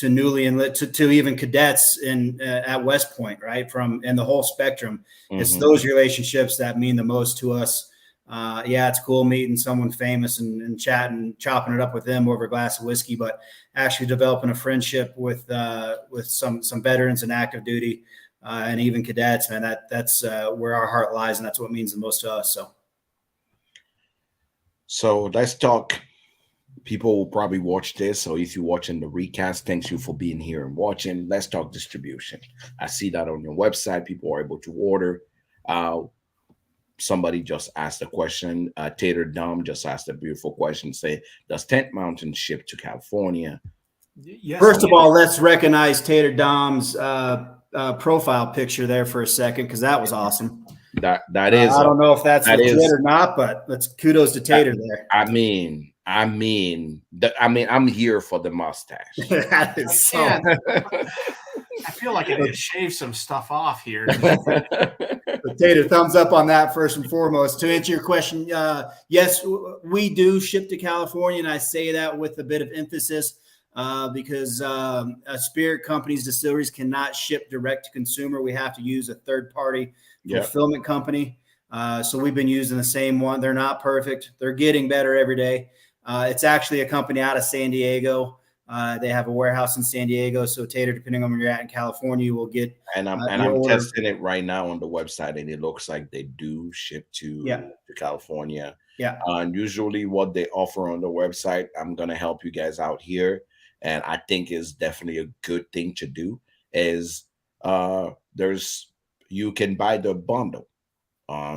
newly enlisted to even cadets at West Point, right? And the whole spectrum. Mm-hmm. It's those relationships that mean the most to us. It's cool meeting someone famous and chatting, chopping it up with them over a glass of whiskey, but actually developing a friendship with some veterans in active duty and even cadets, man, that's where our heart lies, and that's what means the most to us. So let's talk. People will probably watch this. So if you're watching the recast, thanks you for being here and watching. Let's talk distribution. I see that on your website. People are able to order. Somebody just asked a question. Tater Dom just asked a beautiful question. Say, does Tent Mountain ship to California? Yes. First of all, let's recognize Tater Dom's profile picture there for a second, because that was awesome. That is. I don't know if that's legit or not, but let's kudos to Tater there. I'm here for the mustache. That is so. I feel like I need to shave some stuff off here. Tater, thumbs up on that first and foremost. To answer your question, yes, we do ship to California, and I say that with a bit of emphasis because spirit companies, distilleries cannot ship direct to consumer. We have to use a third-party fulfillment company. So we've been using the same one. They're not perfect. They're getting better every day. It's actually a company out of San Diego. They have a warehouse in San Diego. So Tater, depending on where you're at in California, you will get. And I'm testing it right now on the website, and it looks like they do ship to California. Yeah. And usually, what they offer on the website, I'm gonna help you guys out here, and I think is definitely a good thing to do. Is you can buy the bundle.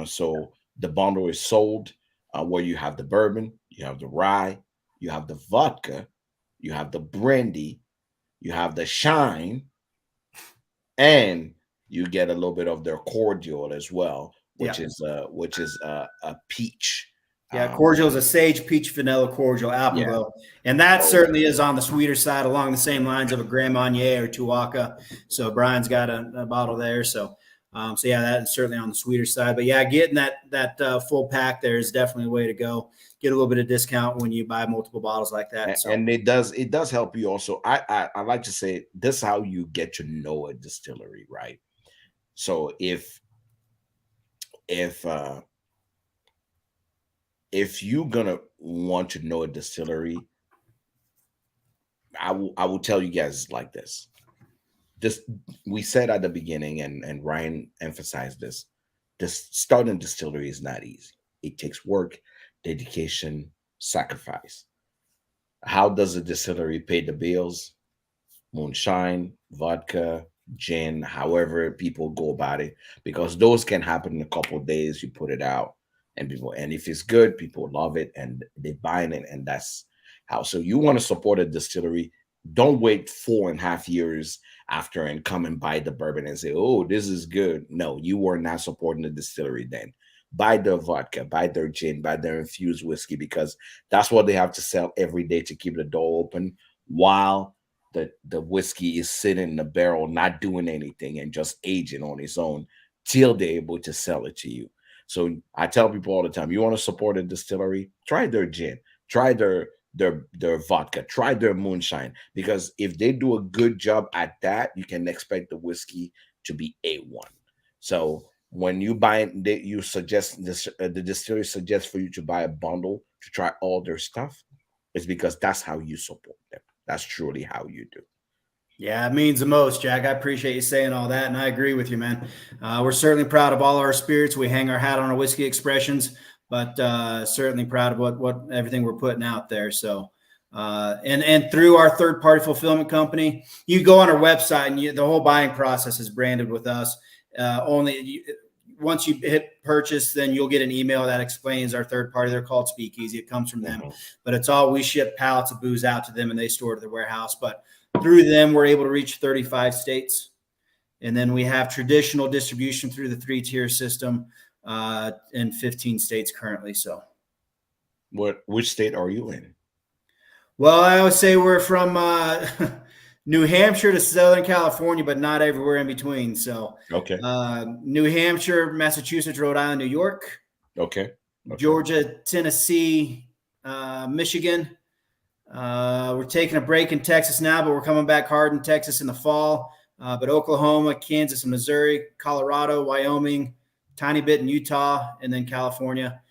So the bundle is sold where you have the bourbon, you have the rye, you have the vodka, you have the brandy, you have the shine, and you get a little bit of their cordial as well, which is a peach. Yeah, cordial is a sage, peach, vanilla cordial, Alpenblow, and that certainly is on the sweeter side, along the same lines of a Grand Marnier or Tuaca. So Brian's got a bottle there. So that's certainly on the sweeter side. But yeah, getting that full pack there is definitely a way to go. Get a little bit of discount when you buy multiple bottles like that. And it does help you also. I like to say this is how you get to know a distillery, right? So if you're gonna want to know a distillery, I will tell you guys like this. Just we said at the beginning, and Ryan emphasized this. Starting distillery is not easy. It takes work, dedication, sacrifice. How does a distillery pay the bills? Moonshine, vodka, gin, however people go about it, because those can happen in a couple of days. You put it out, and if it's good, people love it and they buy it, and that's how. So you want to support a distillery. Don't wait 4.5 years after and come and buy the bourbon and say, oh, this is good. No, you were not supporting the distillery then. Buy their vodka, buy their gin, buy their infused whiskey, because that's what they have to sell every day to keep the door open while the whiskey is sitting in the barrel, not doing anything and just aging on its own till they're able to sell it to you. So I tell people all the time, you want to support a distillery, try their gin, try their vodka, try their moonshine, because if they do a good job at that, you can expect the whiskey to be A1. So when you buy it, you suggest this, the distillery suggests for you to buy a bundle to try all their stuff. It's because that's how you support them. That's truly how you do. Yeah, it means the most, Jack. I appreciate you saying all that, and I agree with you, man. We're certainly proud of all our spirits. We hang our hat on our whiskey expressions, but certainly proud of what everything we're putting out there. So, and through our third-party fulfillment company, you go on our website, and the whole buying process is branded with us. Once you hit purchase, then you'll get an email that explains our third party. They're called Speakeasy. It comes from them, but it's all, we ship pallets of booze out to them and they store it at their warehouse. But through them, we're able to reach 35 states. And then we have traditional distribution through the 3-tier system in 15 states currently. So which state are you in? Well, I always say we're from New Hampshire to Southern California, but not everywhere in between. So, okay. New Hampshire, Massachusetts, Rhode Island, New York. Okay. Georgia, Tennessee, Michigan. We're taking a break in Texas now, but we're coming back hard in Texas in the fall. But Oklahoma, Kansas, and Missouri, Colorado, Wyoming, tiny bit in Utah, and then California.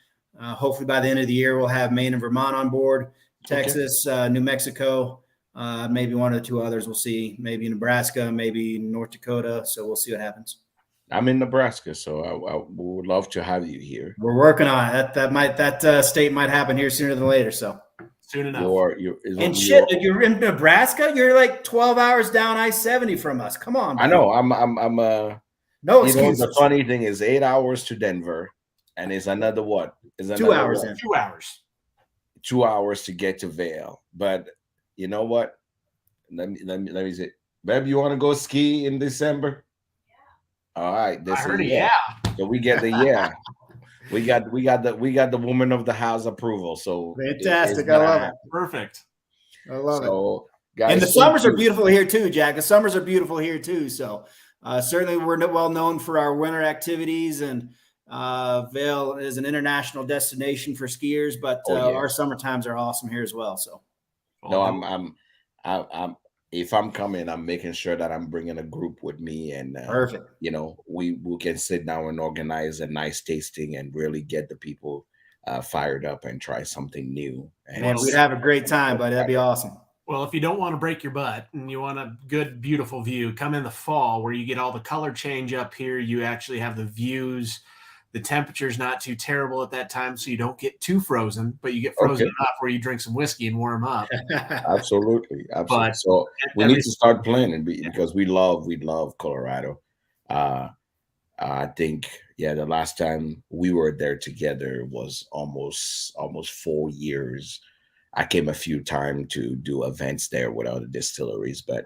Hopefully by the end of the year, we'll have Maine and Vermont on board. Texas, New Mexico. Maybe one or two others we'll see, maybe Nebraska, maybe North Dakota. So we'll see what happens. I'm in Nebraska, so I would love to have you here. We're working on it. That state might happen here sooner than later. So soon enough. You're in Nebraska. You're like 12 hours down I-70 from us. Come on. I know. I'm no excuses. The funny thing is 8 hours to Denver, and it's another what? Is 2 hours. 2 hours. 2 hours to get to Vail, but. You know what? Let me say, babe, you want to go ski in December? Yeah. All right. I heard yeah. So we get the we got the woman of the house approval. So fantastic. I love it. Perfect. I love it. Guys, And the thank summers are you. beautiful here too, Jack. The summers are beautiful here too. So certainly we're well known for our winter activities, and Vail is an international destination for skiers, but Oh yeah. our summer times are awesome here as well. So No, I'm if I'm coming, I'm making sure that I'm bringing a group with me, and perfect. you know, we can sit down and organize a nice tasting and really get the people fired up and try something new. And Man, we'd have a great time, buddy. That'd be awesome. Well, if you don't want to break your butt and you want a good, beautiful view, come in the fall where you get all the color change up here. You actually have the views. The temperature's not too terrible at that time, so you don't get too frozen, but you get frozen enough where you drink some whiskey and warm up. Absolutely. But so we need to start planning because we love Colorado. I think the last time we were there together was almost 4 years. I came a few times to do events there with other distilleries, but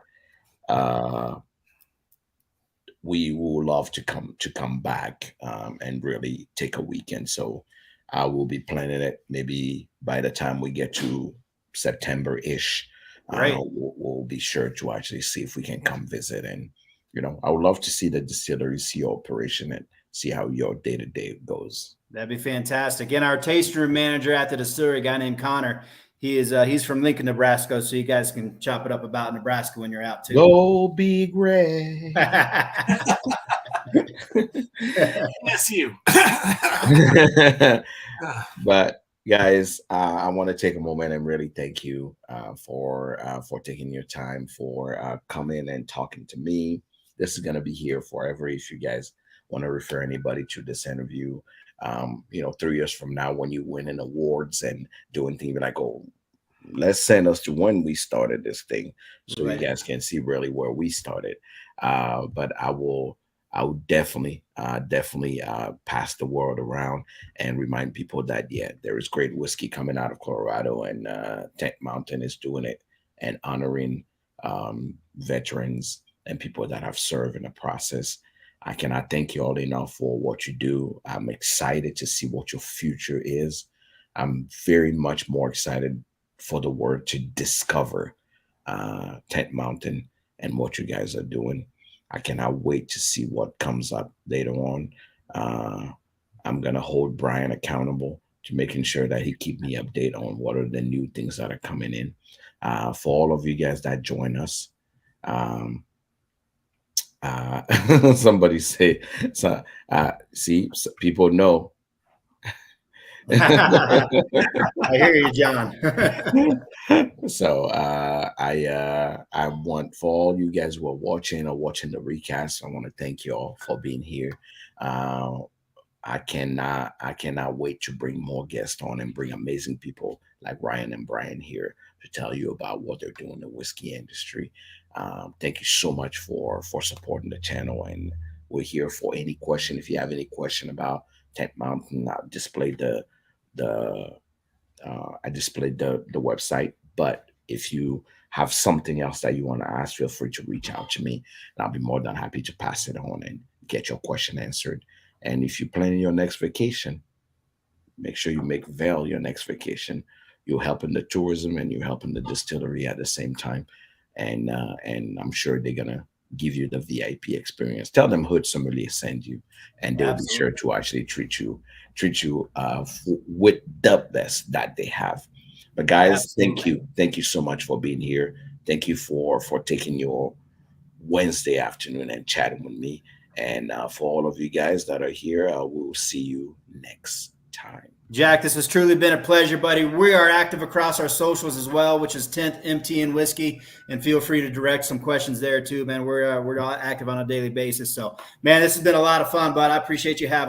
we will love to come back and really take a weekend. So I will be planning it maybe by the time we get to September-ish. Right. We'll be sure to actually see if we can come visit. And, you know, I would love to see the distillery, see your operation, and see how your day-to-day goes. That'd be fantastic. And our taste room manager at the distillery, a guy named Connor, he's from Lincoln, Nebraska, so you guys can chop it up about Nebraska when you're out too. Go Big Red. Yes, you. But guys, I want to take a moment and really thank you for taking your time, for coming and talking to me. This is going to be here forever. If you guys want to refer anybody to this interview, 3 years from now, when you win an awards and doing things like, oh, let's send us to when we started this thing, so you guys can see really where we started. But I will definitely pass the word around and remind people that there is great whiskey coming out of Colorado, and Tent Mountain is doing it and honoring veterans and people that have served in the process. I cannot thank you all enough for what you do. I'm excited to see what your future is. I'm very much more excited for the world to discover Tent Mountain and what you guys are doing. I cannot wait to see what comes up later on. I'm going to hold Brian accountable to making sure that he keep me updated on what are the new things that are coming in. For all of you guys that join us, somebody say, see, people know. I hear you, John. So I want, for all you guys who are watching the recast, I want to thank you all for being here. I cannot wait to bring more guests on and bring amazing people like Ryan and Brian here to tell you about what they're doing in the whiskey industry. Thank you so much for supporting the channel, and we're here for any question. If you have any question about Tent Mountain, I displayed the website. But if you have something else that you want to ask, feel free to reach out to me, and I'll be more than happy to pass it on and get your question answered. And if you're planning your next vacation, make sure you make Vail your next vacation. You're helping the tourism and you're helping the distillery at the same time. And I'm sure they're gonna give you the VIP experience. Tell them Hood Sommelier send you, and they'll be sure to actually treat you with the best that they have. But guys, thank you so much for being here. Thank you for taking your Wednesday afternoon and chatting with me. And for all of you guys that are here, we'll see you next time. Jack, this has truly been a pleasure, buddy. We are active across our socials as well, which is 10th MT and Whiskey, and feel free to direct some questions there too, man. We're active on a daily basis. So, man, this has been a lot of fun, bud. I appreciate you having us.